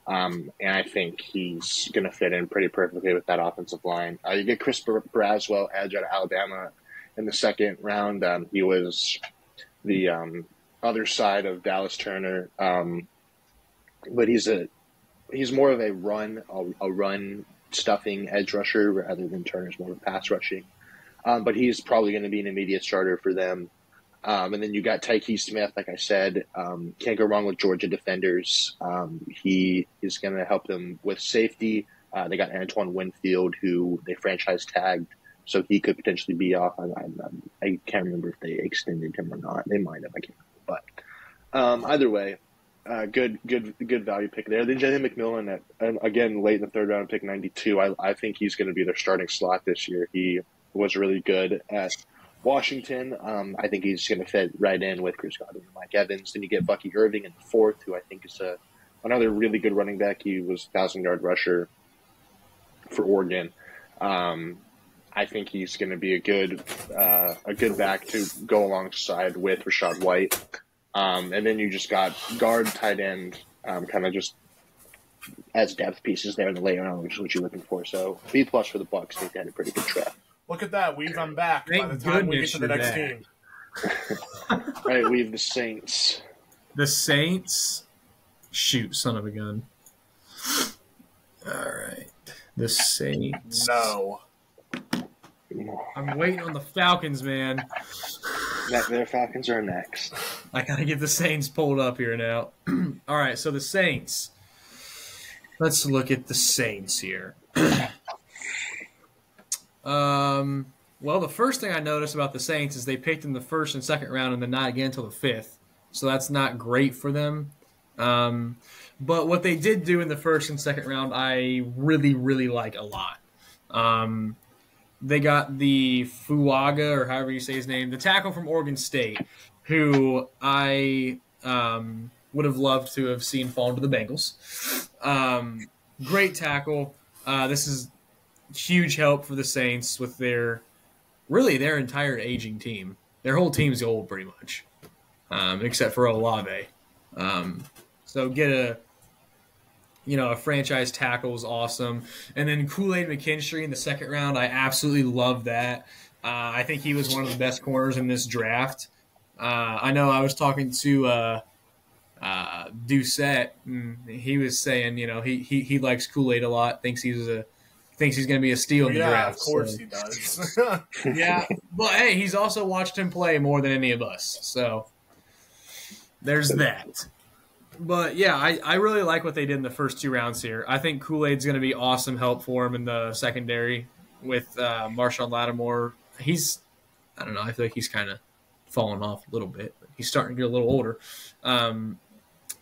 And I think he's going to fit in pretty perfectly with that offensive line. You get Chris Braswell, edge out of Alabama, in the second round. He was the other side of Dallas Turner. But he's more of a run stuffing edge rusher rather than Turner's more of a pass rushing. But he's probably going to be an immediate starter for them. And then you got Tyke Smith, like I said. Can't go wrong with Georgia defenders. He is going to help them with safety. They got Antoine Winfield, who they franchise tagged, so he could potentially be off. I can't remember if they extended him or not. They might have. I can't remember. But either way, good value pick there. Then Jalen McMillan, again, late in the third round, pick 92. I think he's going to be their starting slot this year. He was really good at Washington. I think he's going to fit right in with Chris Godwin and Mike Evans. Then you get Bucky Irving in the fourth, who I think is another really good running back. He was 1,000-yard rusher for Oregon. I think he's going to be a good back to go alongside with Rachaad White. And then you just got guard, tight end, kind of just as depth pieces there in the later round, which is what you're looking for. So B+ for the Bucks. I think they had a pretty good draft. Look at that. I'm back by the time we get to the next team. All right, we have the Saints. The Saints? Shoot, son of a gun. All right. The Saints. No. I'm waiting on the Falcons, man. Their Falcons are next. I got to get the Saints pulled up here now. All right, so the Saints. Let's look at the Saints here. Well, the first thing I noticed about the Saints is they picked in the first and second round and then not again until the fifth. So that's not great for them. But what they did do in the first and second round, I really, really like a lot. They got the Fuaga, or however you say his name, the tackle from Oregon State, who I would have loved to have seen fall into the Bengals. Great tackle. This is huge help for the Saints with their entire aging team. Their whole team's old pretty much, except for Olave. So get a franchise tackle was awesome. And then Kool-Aid McKinstry in the second round, I absolutely love that. I think he was one of the best corners in this draft. I know I was talking to Doucette, and he was saying, he likes Kool-Aid a lot, thinks he's going to be a steal in the draft. Of course he does. Yeah, but hey, he's also watched him play more than any of us, so there's that. But yeah, I really like what they did in the first two rounds here. I think Kool-Aid's going to be awesome help for him in the secondary with Marshawn Lattimore. I don't know, I feel like he's kind of fallen off a little bit. He's starting to get a little older.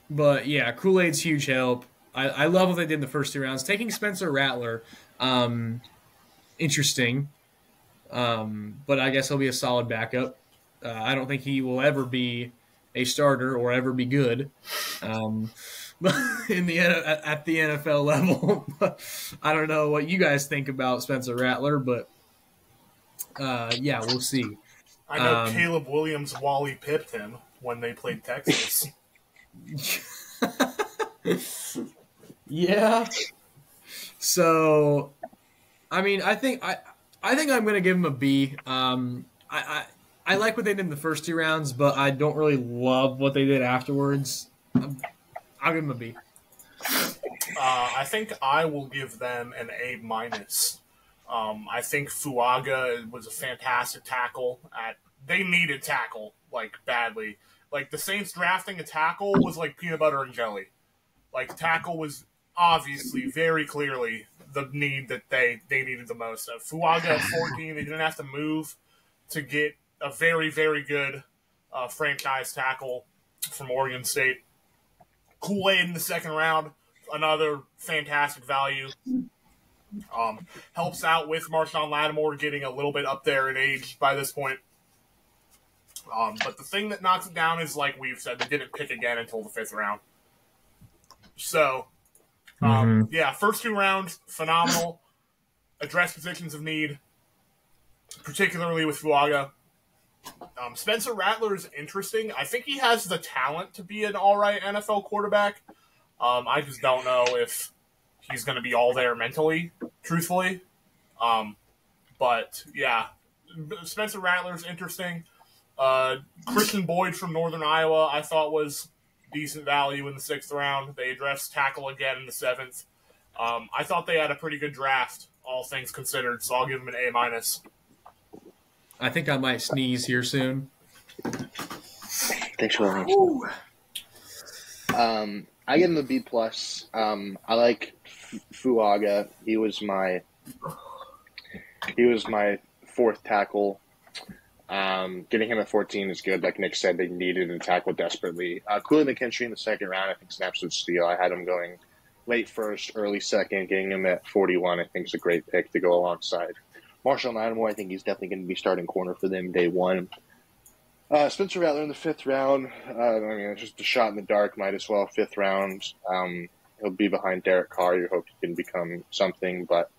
But yeah, Kool-Aid's huge help. I love what they did in the first two rounds. Taking Spencer Rattler, interesting. But I guess he'll be a solid backup. I don't think he will ever be a starter or ever be good at the NFL level. I don't know what you guys think about Spencer Rattler, but yeah, we'll see. I know Caleb Williams Wally pipped him when they played Texas. Yeah. So, I mean, I think I'm going to give him a B. I like what they did in the first two rounds, but I don't really love what they did afterwards. I'll give them a B. I think I will give them an A-. I think Fuaga was a fantastic tackle. They needed tackle, badly. The Saints drafting a tackle was like peanut butter and jelly. Tackle was obviously, very clearly, the need that they needed the most. Fuaga at 14, they didn't have to move to get a very, very good franchise tackle from Oregon State. Kool-Aid in the second round, another fantastic value. Helps out with Marshawn Lattimore getting a little bit up there in age by this point. But the thing that knocks it down is, like we've said, they didn't pick again until the fifth round. So, yeah, first two rounds, phenomenal. Address positions of need, particularly with Fuaga. Spencer Rattler is interesting. I think he has the talent to be an all-right NFL quarterback. I just don't know if he's going to be all there mentally, truthfully. But, yeah, Spencer Rattler's interesting. Christian Boyd from Northern Iowa I thought was decent value in the sixth round. They addressed tackle again in the seventh. I thought they had a pretty good draft, all things considered, so I'll give them an A-. I think I might sneeze here soon. Thanks for that. I give him a B+. I like Fuaga. He was my fourth tackle. Getting him at 14 is good. Like Nick said, they needed a tackle desperately. Kool-Aid McKinstry in the second round, I think, is an absolute steal. I had him going late first, early second. Getting him at 41, I think, is a great pick to go alongside Marshawn Lattimore. I think he's definitely going to be starting corner for them day one. Spencer Rattler in the fifth round. It's just a shot in the dark. Might as well. Fifth round. He'll be behind Derek Carr. You hope he can become something, but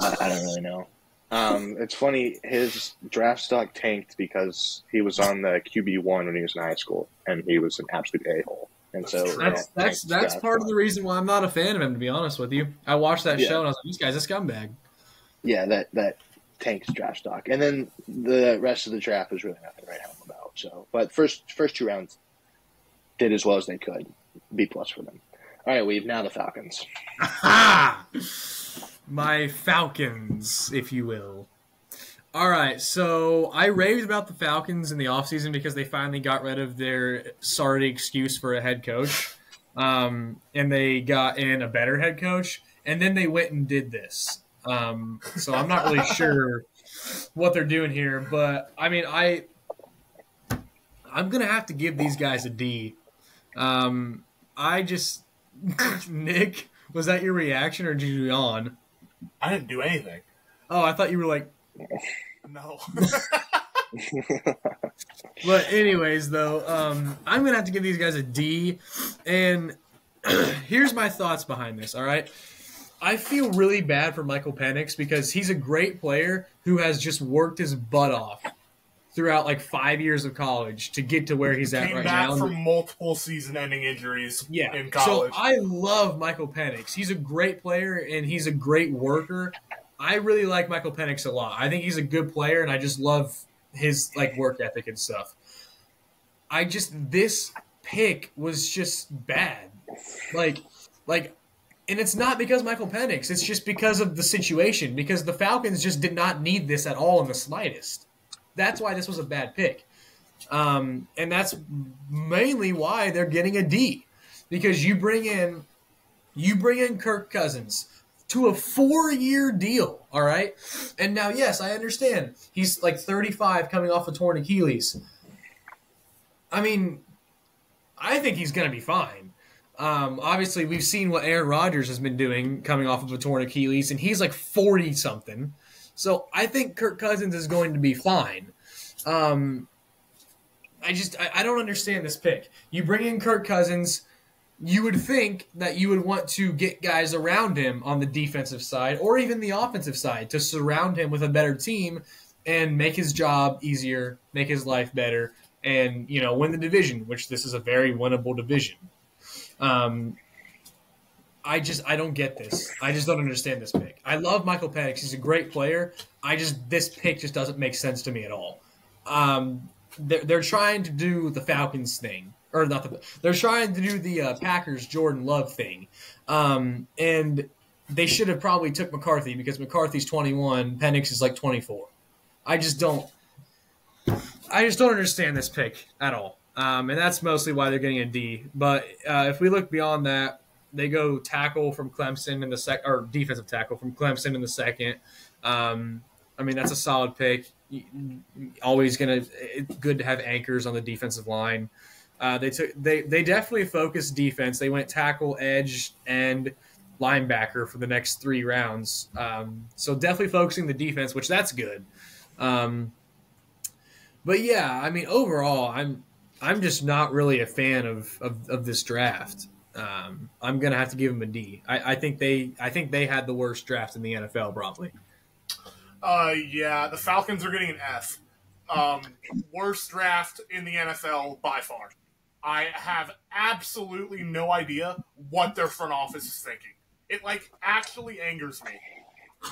I don't really know. It's funny, his draft stock tanked because he was on the QB1 when he was in high school, and he was an absolute a-hole. And so that's part of the reason why I'm not a fan of him, to be honest with you. I watched that show and I was like, this guy's a scumbag. Yeah, that tanks draft stock. And then the rest of the draft was really nothing to write home about. So, but first two rounds did as well as they could. B+ for them. All right, we have now the Falcons. My Falcons, if you will. All right, so I raved about the Falcons in the offseason because they finally got rid of their sorry excuse for a head coach, and they got in a better head coach, and then they went and did this. So I'm not really sure what they're doing here, but I mean, I'm gonna have to give these guys a D. I just Nick, was that your reaction or did you yawn? I didn't do anything. Oh, I thought you were like. No. But anyways, though, I'm gonna have to give these guys a D, and here's my thoughts behind this. All right, I feel really bad for Michael Penix because he's a great player who has just worked his butt off throughout like 5 years of college to get to where he's at right now. Came back from multiple season-ending injuries in So college. I love Michael Penix. He's a great player and he's a great worker. I really like Michael Penix a lot. I think he's a good player, and I just love his like work ethic and stuff. This pick was just bad, like, and it's not because Michael Penix. It's just because of the situation. Because the Falcons just did not need this at all in the slightest. That's why this was a bad pick, and that's mainly why they're getting a D, because you bring in Kirk Cousins to a 4-year deal, all right? And now, yes, I understand. He's like 35 coming off a torn Achilles. I mean, I think he's going to be fine. Obviously, we've seen what Aaron Rodgers has been doing coming off of a torn Achilles, and he's like 40-something. So I think Kirk Cousins is going to be fine. I don't understand this pick. You bring in Kirk Cousins. You would think that you would want to get guys around him on the defensive side or even the offensive side to surround him with a better team and make his job easier, make his life better, and win the division, which this is a very winnable division. I don't get this. I just don't understand this pick. I love Michael Penix. He's a great player. This pick just doesn't make sense to me at all. They're trying to do the Falcons thing. Or not they're trying to do the Packers Jordan Love thing, and they should have probably took McCarthy because McCarthy's 21, Penix is like 24. I just don't understand this pick at all, and that's mostly why they're getting a D. But if we look beyond that, they go tackle from Clemson in the second, or defensive tackle from Clemson in the second. I mean, that's a solid pick. Always good to have anchors on the defensive line. They definitely focused defense. They went tackle, edge, and linebacker for the next 3 rounds. So definitely focusing the defense, which that's good. But yeah, I mean, overall, I'm just not really a fan of this draft. I'm gonna have to give them a D. I think they had the worst draft in the NFL probably. Yeah, the Falcons are getting an F. Worst draft in the NFL by far. I have absolutely no idea what their front office is thinking. It, actually angers me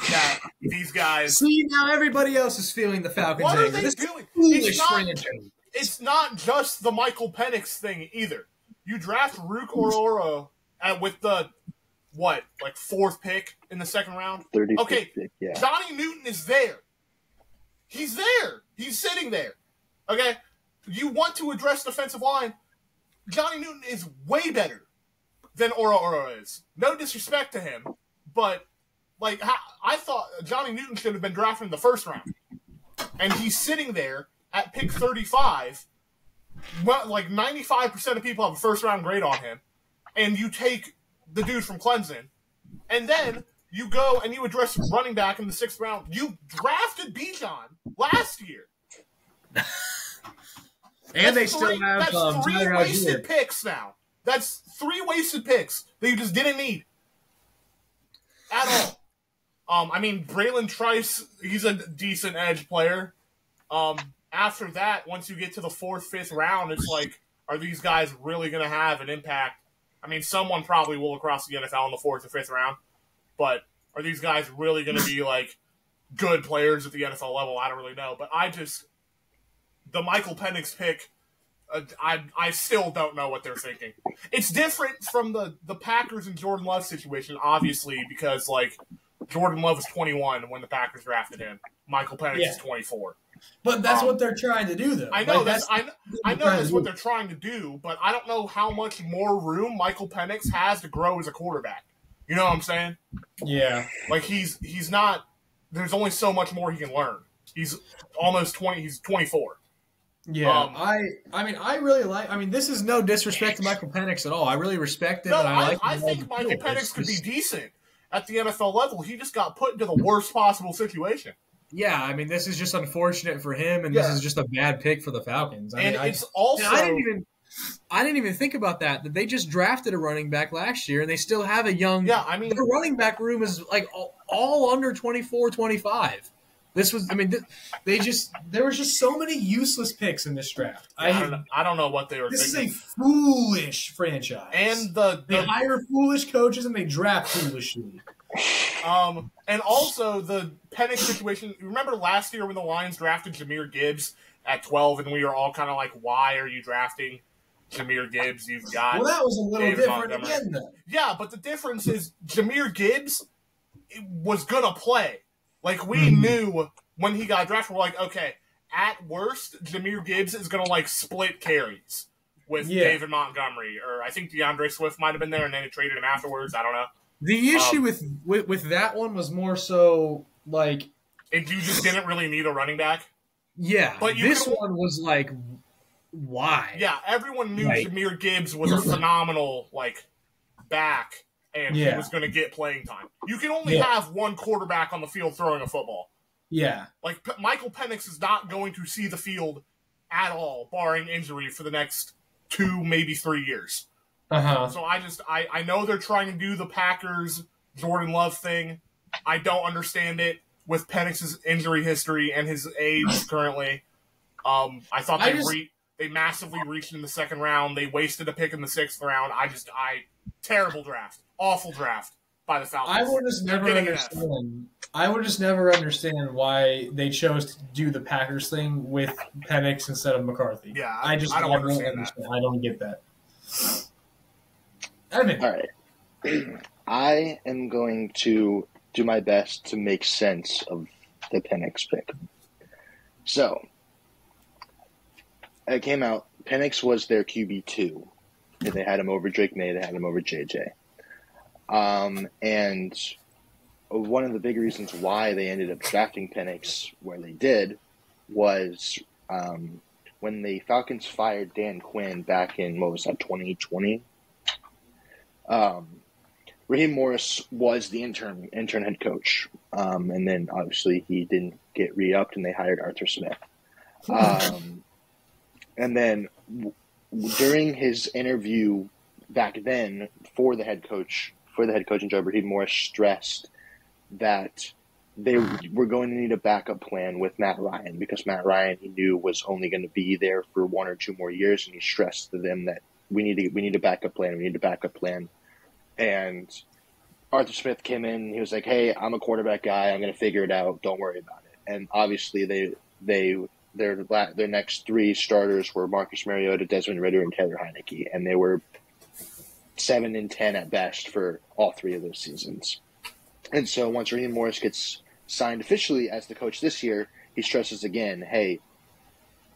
that these guys... See, now everybody else is feeling the Falcons What anger. are they doing? It's not just the Michael Penix thing, either. You draft Rook Aurora with the, 4th pick in the second round? 35th okay, pick, yeah. Johnny Newton is there. He's there. He's sitting there. Okay? You want to address defensive line. Johnny Newton is way better than Aurora is. No disrespect to him, but I thought Johnny Newton should have been drafted in the first round. And he's sitting there at pick 35. Well, 95% of people have a first round grade on him. And you take the dude from Clemson. And then you go and you address running back in the 6th round. You drafted Bijan last year. And they still have 3 wasted picks now. That's 3 wasted picks that you just didn't need at all. I mean, Braylon Trice, he's a decent edge player. After that, once you get to the 4th, 5th round, it's are these guys really going to have an impact? I mean, someone probably will across the NFL in the 4th or 5th round, but are these guys really going to be good players at the NFL level? I don't really know, but the Michael Penix pick, I still don't know what they're thinking. It's different from the Packers and Jordan Love situation, obviously, because Jordan Love was 21 when the Packers drafted him. Michael Penix is 24. But that's what they're trying to do, though. I know that's what they're trying to do, but I don't know how much more room Michael Penix has to grow as a quarterback. You know what I'm saying? Yeah. Like he's not. There's only so much more he can learn. He's almost 20. He's 24. Yeah. I really like. I mean, this is no disrespect to Michael Penix at all. I really respect him. No, and I think Michael Penix could be decent at the NFL level. He just got put into the worst possible situation. Yeah, I mean, this is just unfortunate for him, and this is just a bad pick for the Falcons. I didn't even think about that they just drafted a running back last year, and they still have a young. Yeah, I mean, their running back room is like all under 24, 25. This was, I mean, there was just so many useless picks in this draft. I don't know what they were. This thinking. is a foolish franchise, and they hire foolish coaches and they draft foolishly. And also the Penix situation. Remember last year when the Lions drafted Jahmyr Gibbs at 12, and we were all kind of like, "Why are you drafting Jahmyr Gibbs? You've got." Well, that was a little David different Montgomery. again, though. Yeah, but the difference is Jahmyr Gibbs was gonna play. Like we knew when he got drafted, we're like, okay, at worst, Jahmyr Gibbs is gonna like split carries with David Montgomery, or I think DeAndre Swift might have been there, and then they traded him afterwards. I don't know. The issue with that one was more so like, and you just didn't really need a running back. Yeah, but this one was like, why? Yeah, everyone knew Jahmyr Gibbs was a phenomenal back, and he was going to get playing time. You can only have one quarterback on the field throwing a football. Yeah, like Michael Penix is not going to see the field at all, barring injury, for the next 2, maybe 3 years. So I know they're trying to do the Packers Jordan Love thing. I don't understand it with Penix's injury history and his age currently. I thought they massively reached in the second round. They wasted a pick in the 6th round. Terrible draft, awful draft by the Falcons. I would just never understand why they chose to do the Packers thing with Penix instead of McCarthy. Yeah, I don't understand that. I don't get that. Evan. All right. I am going to do my best to make sense of the Penix pick. So, it came out, Penix was their QB2. They had him over Drake May, they had him over JJ. And one of the big reasons why they ended up drafting Penix where they did was when the Falcons fired Dan Quinn back in, 2020. Raheem Morris was the intern head coach. And then obviously he didn't get re-upped and they hired Arthur Smith. And then during his interview back then for the head coaching job, Raheem Morris stressed that they were going to need a backup plan with Matt Ryan because Matt Ryan, he knew, was only going to be there for 1 or 2 more years, and he stressed to them that we need a backup plan. And Arthur Smith came in and he was like, "Hey, I'm a quarterback guy. I'm going to figure it out. Don't worry about it." And obviously their next 3 starters were Marcus Mariota, Desmond Ridder, and Taylor Heineke, and they were 7-10 at best for all 3 of those seasons. And so once Raheem Morris gets signed officially as the coach this year, he stresses again, "Hey,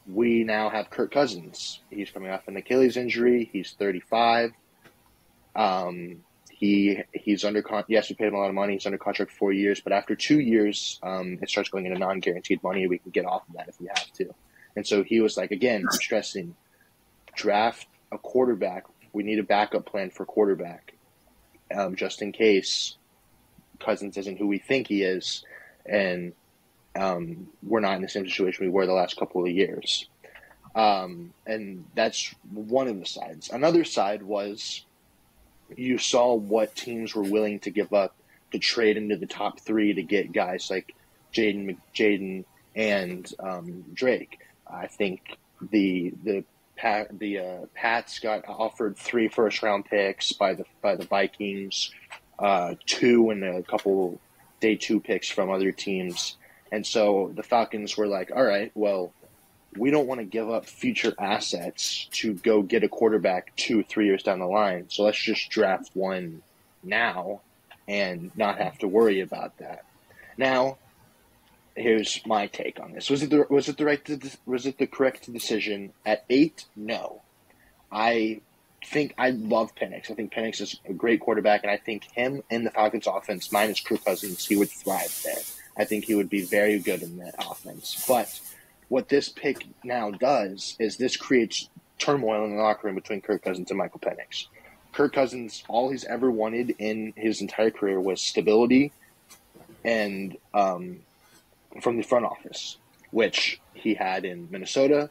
we now have Kirk Cousins. He's coming off an Achilles injury. He's 35. He's under yes, we paid him a lot of money. He's under contract for 4 years, but after 2 years, it starts going into non-guaranteed money. We can get off of that if we have to." And so he was like, again, stressing, draft a quarterback. We need a backup plan for quarterback, just in case Cousins isn't who we think he is, and we're not in the same situation we were the last couple of years. And that's one of the sides. Another side was you saw what teams were willing to give up to trade into the top 3 to get guys like Jaden and Drake. I think the Pats got offered 3 first-round picks by the Vikings, 2 and a couple day 2 picks from other teams. And so the Falcons were like, all right, well, we don't want to give up future assets to go get a quarterback 2-3 years down the line. So let's just draft one now and not have to worry about that. Now, here's my take on this. Was it the correct decision at 8? No. I love Penix. I think Penix is a great quarterback, and I think him in the Falcons offense, minus Kirk Cousins, he would thrive there. I think he would be very good in that offense. But what this pick now does is this creates turmoil in the locker room between Kirk Cousins and Michael Penix. Kirk Cousins, all he's ever wanted in his entire career was stability and from the front office, which he had in Minnesota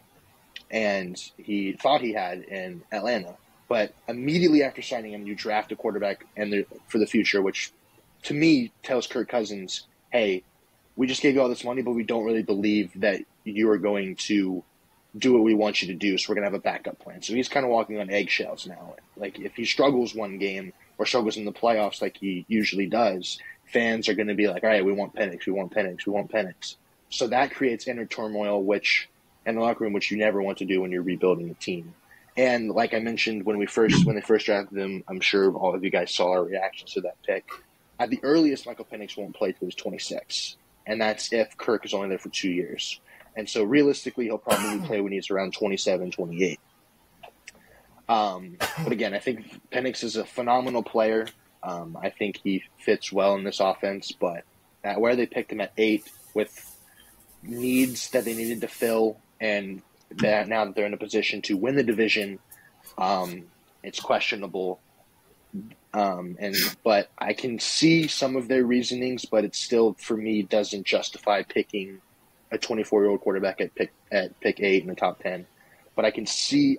and he thought he had in Atlanta. But immediately after signing him, you draft a quarterback for the future, which to me tells Kirk Cousins, hey, we just gave you all this money, but we don't really believe that you are going to do what we want you to do, so we're going to have a backup plan. So he's kind of walking on eggshells now. Like, if he struggles one game or struggles in the playoffs like he usually does, fans are going to be like, all right, we want Penix, we want Penix, we want Penix. So that creates inner turmoil in the locker room, which you never want to do when you're rebuilding a team. And like I mentioned, when they first drafted him, I'm sure all of you guys saw our reactions to that pick. At the earliest, Michael Penix won't play till he's 26. And that's if Kirk is only there for 2 years. And so realistically, he'll probably play when he's around 27, 28. But again, I think Penix is a phenomenal player. I think he fits well in this offense. But where they picked him at 8 with needs that they needed to fill, and that now that they're in a position to win the division, it's questionable. But I can see some of their reasonings, but it still, for me, doesn't justify picking a 24-year-old quarterback at pick 8 in the top 10. But I see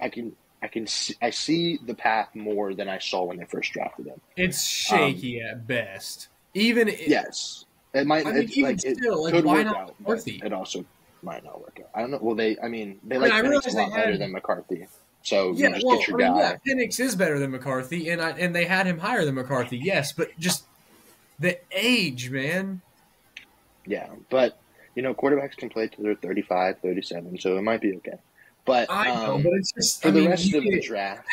the path more than I saw when they first drafted him. It's shaky at best. Yes, it might. I mean, it could work out, but it also might not work out. I don't know. Well, they like Penix a lot better than McCarthy. So you just get your guy. Penix is better than McCarthy, and they had him higher than McCarthy, yes, but just the age, man. Yeah, but, quarterbacks can play till they're 35, 37, so it might be okay. But, I know, but it's just, for the rest of the draft,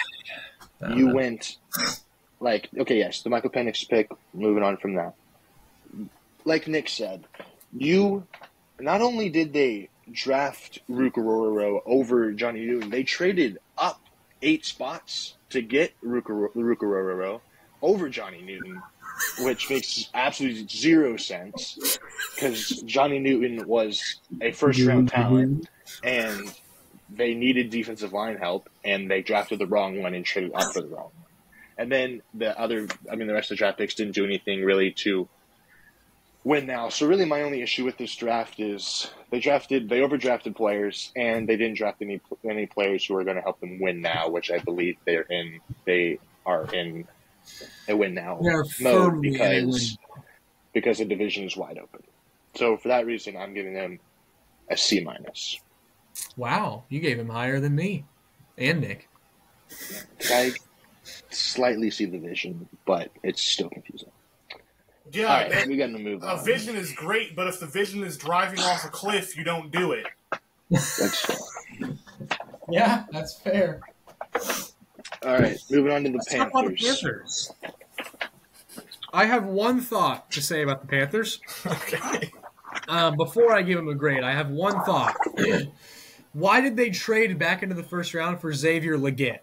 you went, the Michael Penix pick, moving on from that. Like Nick said, not only did they draft Rucororo over Johnny Newton, they traded up 8 spots to get Rucororo over Johnny Newton, which makes absolutely zero sense because Johnny Newton was a first-round talent, and they needed defensive line help, and they drafted the wrong one and traded up for the wrong one. And then the rest of the draft picks didn't do anything really to win now. So really my only issue with this draft is they overdrafted players, and they didn't draft any players who are going to help them win now, which I believe they are in a win now mode because the division is wide open. So for that reason, I'm giving them a C-. Wow, you gave him higher than me and Nick. I slightly see the vision, but it's still confusing. Yeah, all right, we got to move on. A vision is great, but if the vision is driving off a cliff, you don't do it. That's fair. Yeah, that's fair. All right, moving on to the Let's talk about the Panthers. I have one thought to say about the Panthers. Okay. Before I give them a grade, I have one thought. Why did they trade back into the first round for Xavier Legette?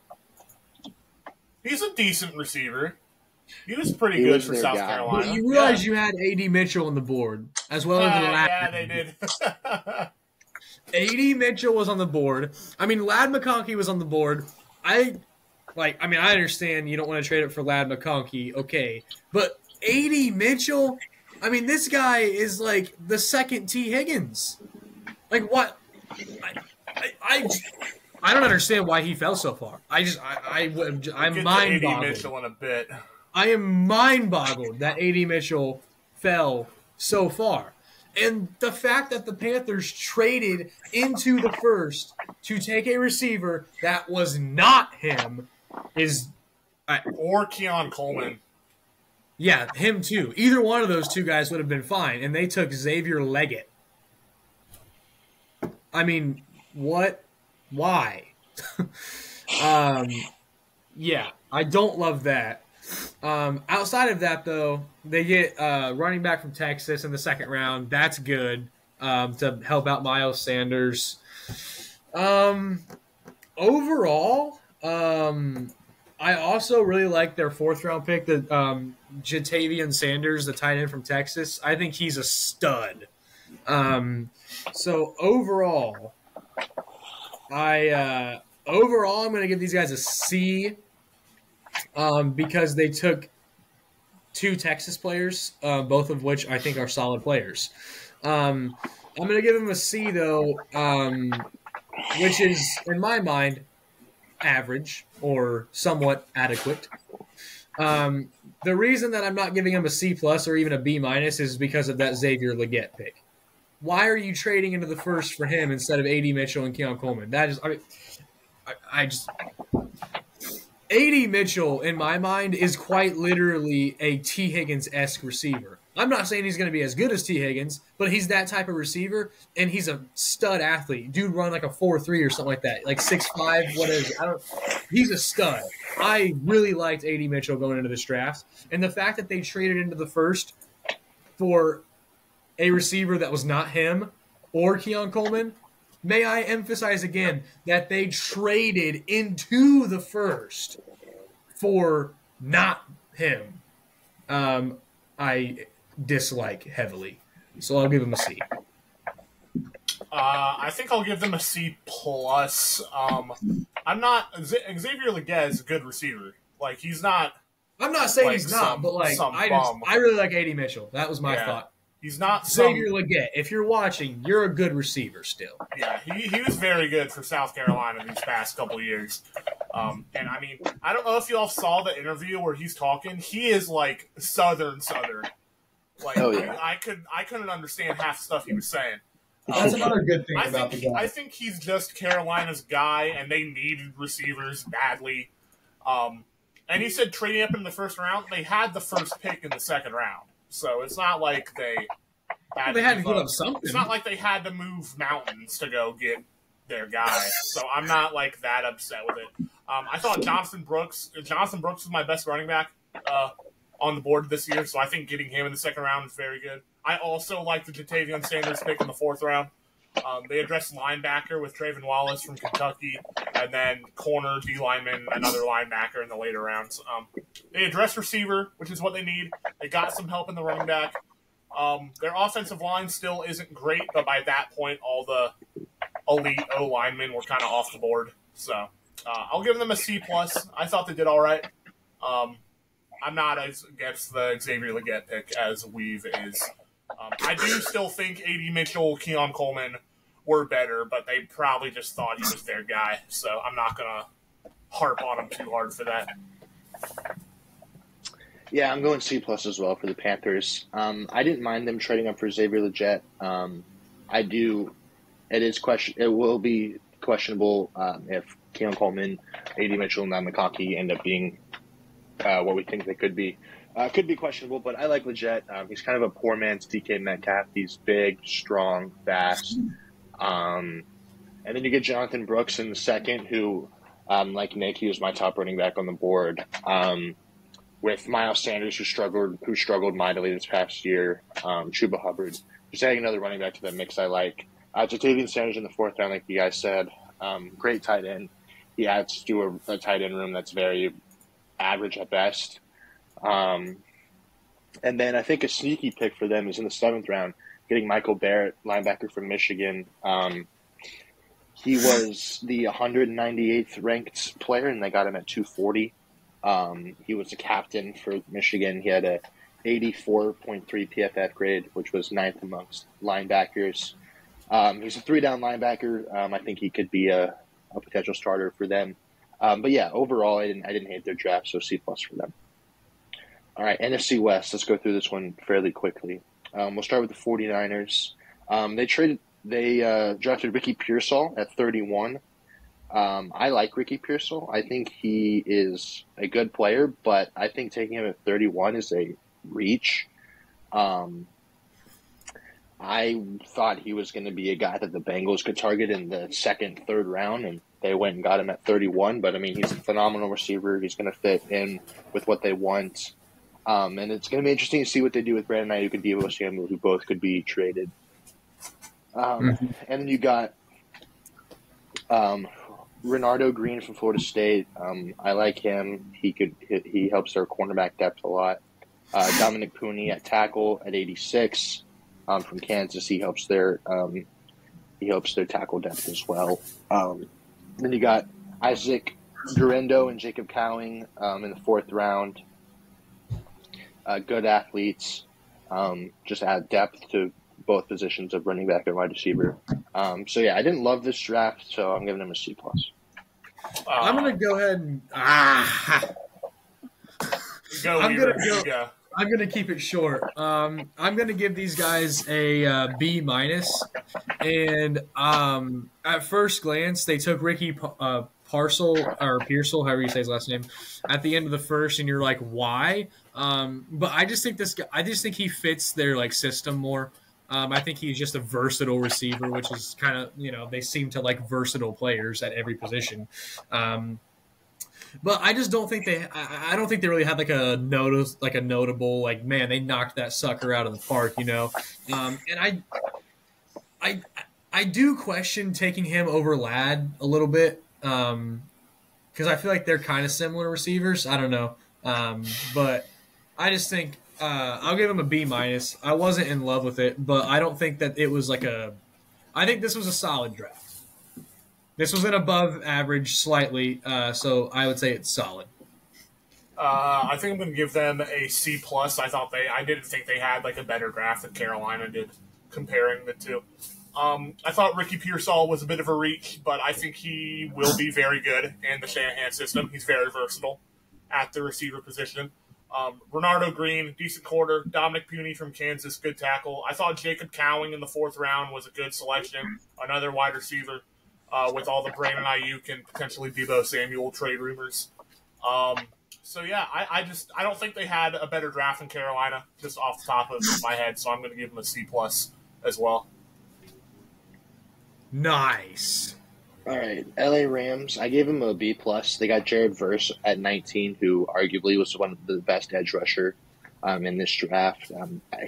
He's a decent receiver. He was pretty good for South Carolina. But you realize you had A.D. Mitchell on the board, as well as Lad. Yeah, they did. A.D. Mitchell was on the board. I mean, Lad McConkey was on the board. I understand you don't want to trade it for Lad McConkey, okay. But A.D. Mitchell, I mean, this guy is like the second T. Higgins. Like, what? I don't understand why he fell so far. I'm mind-boggled. Mitchell in a bit. I am mind-boggled that A.D. Mitchell fell so far. And the fact that the Panthers traded into the first to take a receiver that was not him is... or Keon Coleman. Yeah, him too. Either one of those two guys would have been fine, and they took Xavier Legette. I mean, what? Why? Yeah, I don't love that. Outside of that, though, they get running back from Texas in the second round. That's good to help out Miles Sanders. Overall, I also really like their fourth round pick, the Jatavian Sanders, the tight end from Texas. I think he's a stud. So overall, I'm going to give these guys a C because they took two Texas players, both of which I think are solid players. I'm going to give them a C, though, which is, in my mind, average or somewhat adequate. The reason that I'm not giving him a C plus or even a B minus is because of that Xavier Legette pick. Why are you trading into the first for him instead of A.D. Mitchell and Keon Coleman? That is, A.D. Mitchell, in my mind, is quite literally a T. Higgins-esque receiver. I'm not saying he's going to be as good as T. Higgins, but he's that type of receiver, and he's a stud athlete. Dude run like a 4.3 or something like that, like 6'5", what is it? He's a stud. I really liked A.D. Mitchell going into this draft, and the fact that they traded into the first for a receiver that was not him or Keon Coleman, may I emphasize again that they traded into the first for not him. I dislike heavily, so I'll give him a C. I think I'll give them a C plus. I'm not Xavier Legette is a good receiver. Like he's not. I'm not saying like he's not, but like I really like A.D. Mitchell. That was my thought. He's not Xavier Legette. If you're watching, you're a good receiver still. Yeah, he was very good for South Carolina these past couple of years. And I mean, I don't know if you all saw the interview where he's talking. He is like Southern. Like I couldn't understand half the stuff he was saying. That's another good thing about the guy. I think he's just Carolina's guy, and they needed receivers badly. And he said trading up in the first round, they had the first pick in the second round. So it's not like they had to put up something. It's not like they had to move mountains to go get their guy. So I'm not like that upset with it. I thought Jonathan Brooks was my best running back on the board this year. So I think getting him in the second round is very good. I also like the Jatavian Sanders pick in the fourth round. They addressed linebacker with Trayvon Wallace from Kentucky, and then corner, D lineman, another linebacker in the later rounds. They addressed receiver, which is what they need. They got some help in the running back. Their offensive line still isn't great, but by that point, all the elite O linemen were kind of off the board. So I'll give them a C plus. I thought they did all right. I'm not as against the Xavier Legette pick as Weave is. I do still think A.D. Mitchell, Keon Coleman were better, but they probably just thought he was their guy. So I'm not going to harp on them too hard for that. Yeah, I'm going C plus as well for the Panthers. I didn't mind them trading up for Xavier Legette. I do. It will be questionable if Keon Coleman, A.D. Mitchell, and McConkey end up being what we think they could be. Could be questionable, but I like Legette. He's kind of a poor man's DK Metcalf. He's big, strong, fast. And then you get Jonathan Brooks in the second, who, like Nick, he was my top running back on the board. With Miles Sanders, who struggled mightily this past year. Chuba Hubbard. Just adding another running back to the mix I like. Jatavian Sanders in the fourth round, like you guys said. Great tight end. He adds to a tight end room that's very average at best. And then I think a sneaky pick for them is in the seventh round, getting Michael Barrett, linebacker from Michigan. He was the 198th ranked player, and they got him at 240. He was a captain for Michigan. He had a 84.3 PFF grade, which was ninth amongst linebackers. He's a three-down linebacker. I think he could be a potential starter for them. But yeah, overall, I didn't hate their draft, so C plus for them. All right, NFC West. Let's go through this one fairly quickly. We'll start with the 49ers. They drafted Ricky Pearsall at 31. I like Ricky Pearsall. I think he is a good player, but I think taking him at 31 is a reach. I thought he was going to be a guy that the Bengals could target in the second, third round, and they went and got him at 31. But, I mean, he's a phenomenal receiver. He's going to fit in with what they want. And it's going to be interesting to see what they do with Brandon Ayuk and Deebo Samuel, who both could be traded. And then you got Renardo Green from Florida State. I like him. He helps their cornerback depth a lot. Dominic Pooney at tackle at 86 from Kansas. He helps their tackle depth as well. Then you got Isaac Guerendo and Jacob Cowing in the fourth round. Good athletes. Just add depth to both positions of running back and wide receiver. So yeah, I didn't love this draft, so I'm giving him a C+. I'm gonna go ahead and I'm gonna keep it short. I'm gonna give these guys a B minus, and at first glance they took Ricky Pearsall, however you say his last name, at the end of the first, and you're like, why? But I just think he fits their like system more. I think he's just a versatile receiver, which is kind of, they seem to like versatile players at every position. But I just don't think I don't think they really had like a notable, like, man, they knocked that sucker out of the park, And I do question taking him over Ladd a little bit. Because I feel like they're kind of similar receivers. I don't know. But I just think I'll give him a B minus. I wasn't in love with it, but I don't think that it was I think this was a solid draft. This was an above average slightly, so I would say it's solid. I think I'm going to give them a C+. I didn't think they had like a better draft than Carolina did, comparing the two. I thought Ricky Pearsall was a bit of a reach, but I think he will be very good in the Shanahan system. He's very versatile at the receiver position. Renardo Green, decent quarter. Dominic Pooney from Kansas, good tackle. I thought Jacob Cowing in the fourth round was a good selection, another wide receiver with all the Brandon Ayuk and potentially Deebo Samuel trade rumors. So, yeah, I don't think they had a better draft than Carolina, just off the top of my head, so I'm going to give them a C+ as well. Nice. All right, LA Rams. I gave him a B+. They got Jared Verse at 19, who arguably was one of the best edge rusher in this draft.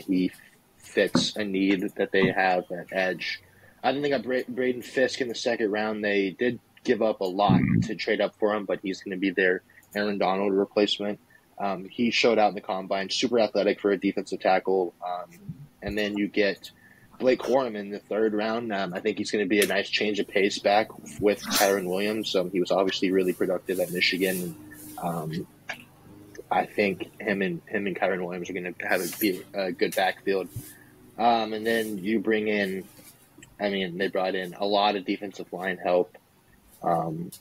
He fits a need that they have at edge. I think they got Braden Fisk in the second round. They did give up a lot to trade up for him, but he's going to be their Aaron Donald replacement. He showed out in the combine, super athletic for a defensive tackle. And then you get Blake Corum in the third round. I think he's going to be a nice change of pace back with Kyren Williams. He was obviously really productive at Michigan. I think him and Kyren Williams are going to have a good backfield. And then you bring in, they brought in a lot of defensive line help. And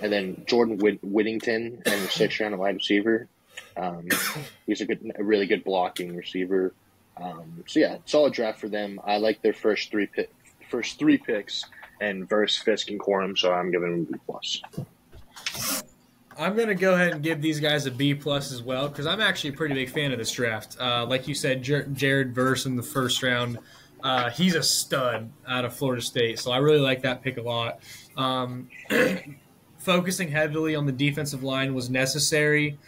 then Jordan Whittington in the sixth round, a wide receiver. He's a really good blocking receiver. So yeah, solid draft for them. I like their first three picks, and Verse, Fisk, and Corum, so I'm giving them a B+. I'm going to go ahead and give these guys a B+ as well, because I'm actually a pretty big fan of this draft. Like you said, Jared Verse in the first round, he's a stud out of Florida State, so I really like that pick a lot. Focusing heavily on the defensive line was necessary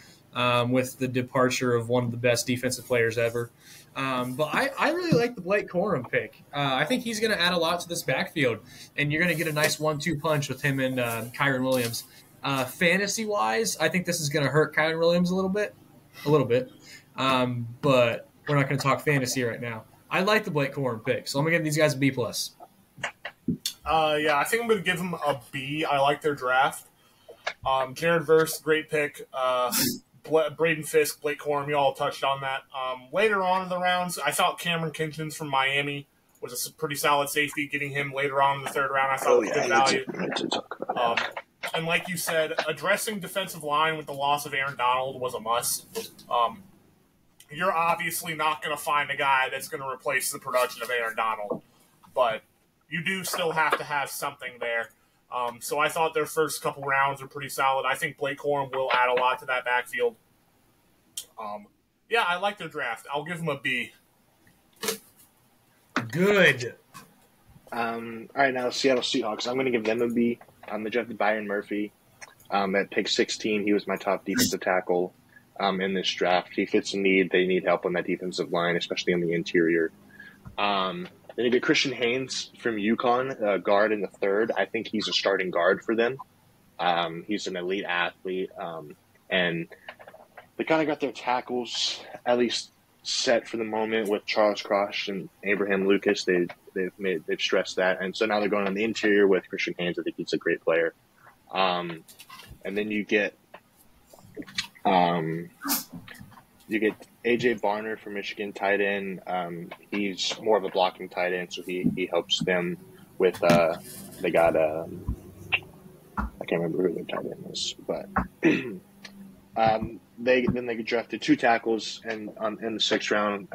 with the departure of one of the best defensive players ever. But I really like the Blake Corum pick. I think he's going to add a lot to this backfield, and you're going to get a nice 1-2 punch with him and Kyren Williams. Fantasy-wise, I think this is going to hurt Kyren Williams a little bit. But we're not going to talk fantasy right now. I like the Blake Corum pick, so I'm going to give these guys a B+. Yeah, I think I'm going to give them a B. I like their draft. Jared Verse, great pick. Braden Fisk, Blake Corum, you all touched on that. Later on in the rounds, I thought Cameron Kinchins from Miami was a pretty solid safety. Getting him later on in the third round, I thought was good value. And like you said, addressing defensive line with the loss of Aaron Donald was a must. You're obviously not going to find a guy that's going to replace the production of Aaron Donald, but you do still have to have something there. So I thought their first couple rounds were pretty solid. I think Blake Corum will add a lot to that backfield. Yeah, I like their draft. I'll give them a B. good. All right, now Seattle Seahawks. I'm going to give them a B. They drafted Byron Murphy at pick 16. He was my top defensive tackle in this draft. He fits a need. They need help on that defensive line, especially on the interior. Then you get Christian Haynes from UConn, guard in the third. I think he's a starting guard for them. He's an elite athlete, and they kind of got their tackles at least set for the moment with Charles Cross and Abraham Lucas. They've stressed that, and so now they're going on the interior with Christian Haynes. I think he's a great player. And then you get AJ Barner from Michigan, tight end. He's more of a blocking tight end, so he helps them with. They got I can't remember who their tight end is, but they drafted 2 tackles and in the 6th round.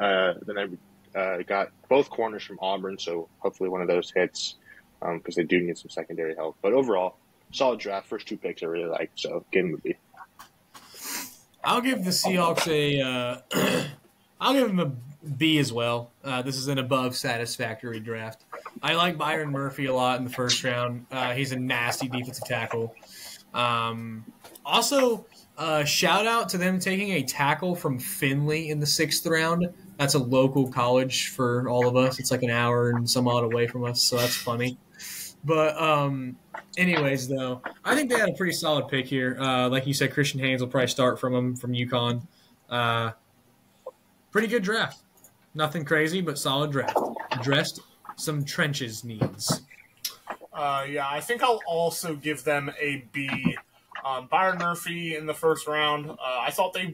Then I got both corners from Auburn, so hopefully one of those hits because they do need some secondary help. But overall, solid draft. First 2 picks I really liked, so give them a B. I'll give the Seahawks I'll give them a B as well. This is an above satisfactory draft. I like Byron Murphy a lot in the 1st round. He's a nasty defensive tackle. Also, shout out to them taking a tackle from Findlay in the 6th round. That's a local college for all of us. It's like an hour and some odd away from us, so that's funny. But anyways, though, I think they had a pretty solid pick here. Like you said, Christian Haynes will probably start from UConn. Pretty good draft. Nothing crazy, but solid draft. Addressed some trenches needs. Yeah, I think I'll also give them a B. Byron Murphy in the 1st round. I thought they'd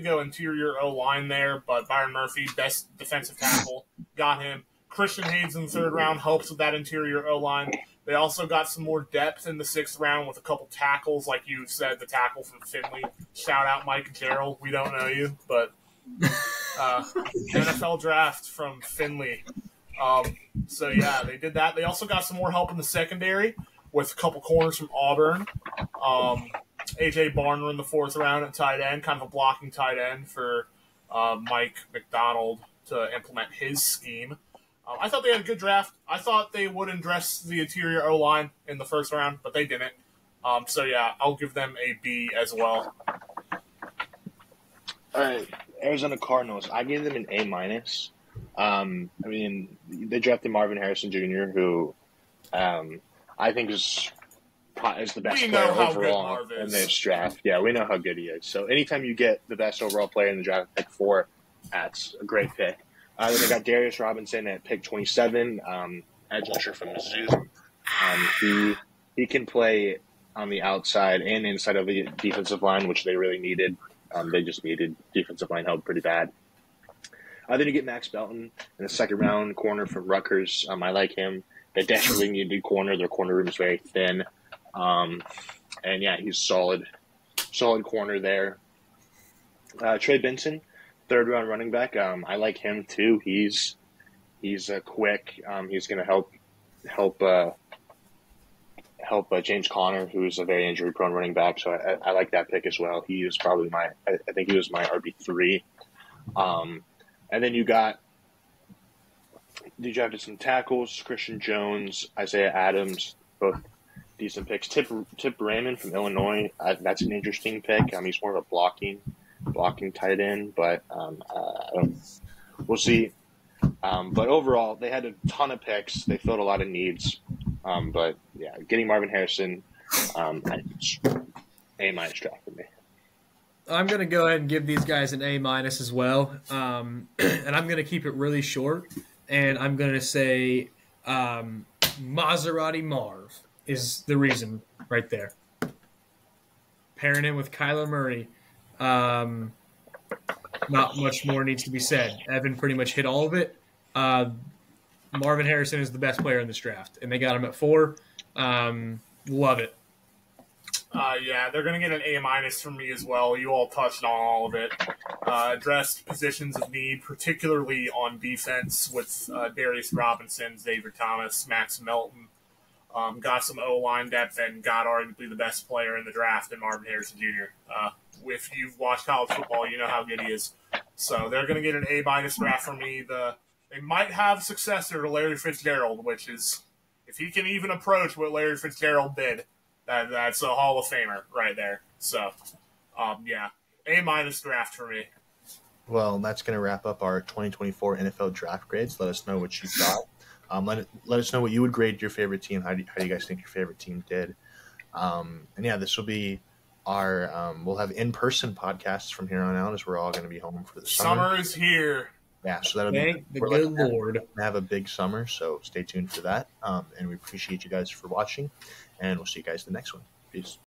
go interior O-line there, but Byron Murphy, best defensive tackle, got him. Christian Haynes in the 3rd round helps with that interior O-line. They also got some more depth in the 6th round with a couple tackles, like you said, the tackle from Findlay. Shout out Mike Jarrell. We don't know you, but NFL draft from Findlay. So, yeah, they did that. They also got some more help in the secondary with a couple corners from Auburn. A.J. Barner in the 4th round at tight end, kind of a blocking tight end for Mike McDonald to implement his scheme. I thought they had a good draft. I thought they would address the interior O-line in the 1st round, but they didn't. So, yeah, I'll give them a B as well. All right, Arizona Cardinals. I gave them an A-. I mean, they drafted Marvin Harrison Jr., who I think is the best player overall in this draft. Yeah, we know how good he is. So anytime you get the best overall player in the draft, pick 4, that's a great pick. Then they got Darius Robinson at pick 27, edge rusher from Mizzou. He can play on the outside and inside of the defensive line, which they really needed. They just needed defensive line help pretty bad. Then you get Max Belton in the 2nd round, corner from Rutgers. I like him. They desperately need a new corner. Their corner room is very thin. And, yeah, he's solid corner there. Trey Benson, 3rd round running back. I like him too. He's quick. He's going to help James Conner, who's a very injury prone running back. So I like that pick as well. He was probably I think he was my RB3. And then you drafted some tackles, Christian Jones, Isaiah Adams, both decent picks. Tip Raymond from Illinois, that's an interesting pick. He's more of a blocking tight end, but we'll see. But overall, they had a ton of picks. They filled a lot of needs. But, yeah, getting Marvin Harrison, A- draft for me. I'm going to go ahead and give these guys an A- as well. And I'm going to keep it really short. And I'm going to say Maserati Marv is the reason right there. Pairing him with Kyler Murray. Not much more needs to be said. Evan pretty much hit all of it. Marvin Harrison is the best player in this draft. And they got him at 4. Love it. Yeah, they're going to get an A- from me as well. You all touched on all of it. Addressed positions of need, particularly on defense with Darius Robinson, Xavier Thomas, Max Melton. Got some O-line depth and got arguably the best player in the draft in Marvin Harrison Jr. If you've watched college football, you know how good he is. So they're going to get an A- draft from me. The they might have successor to Larry Fitzgerald, which is, if he can even approach what Larry Fitzgerald did, that's a Hall of Famer right there. So, yeah, A- draft for me. Well, that's going to wrap up our 2024 NFL draft grades. Let us know what you thought. Let us know what you would grade your favorite team. How do you guys think your favorite team did? And yeah, this will be our we'll have in-person podcasts from here on out, as we're all going to be home for the summer. Summer is here. Yeah, so that'll Thank be the good Lord. have a big summer, so stay tuned for that. And we appreciate you guys for watching, and we'll see you guys in the next one. Peace.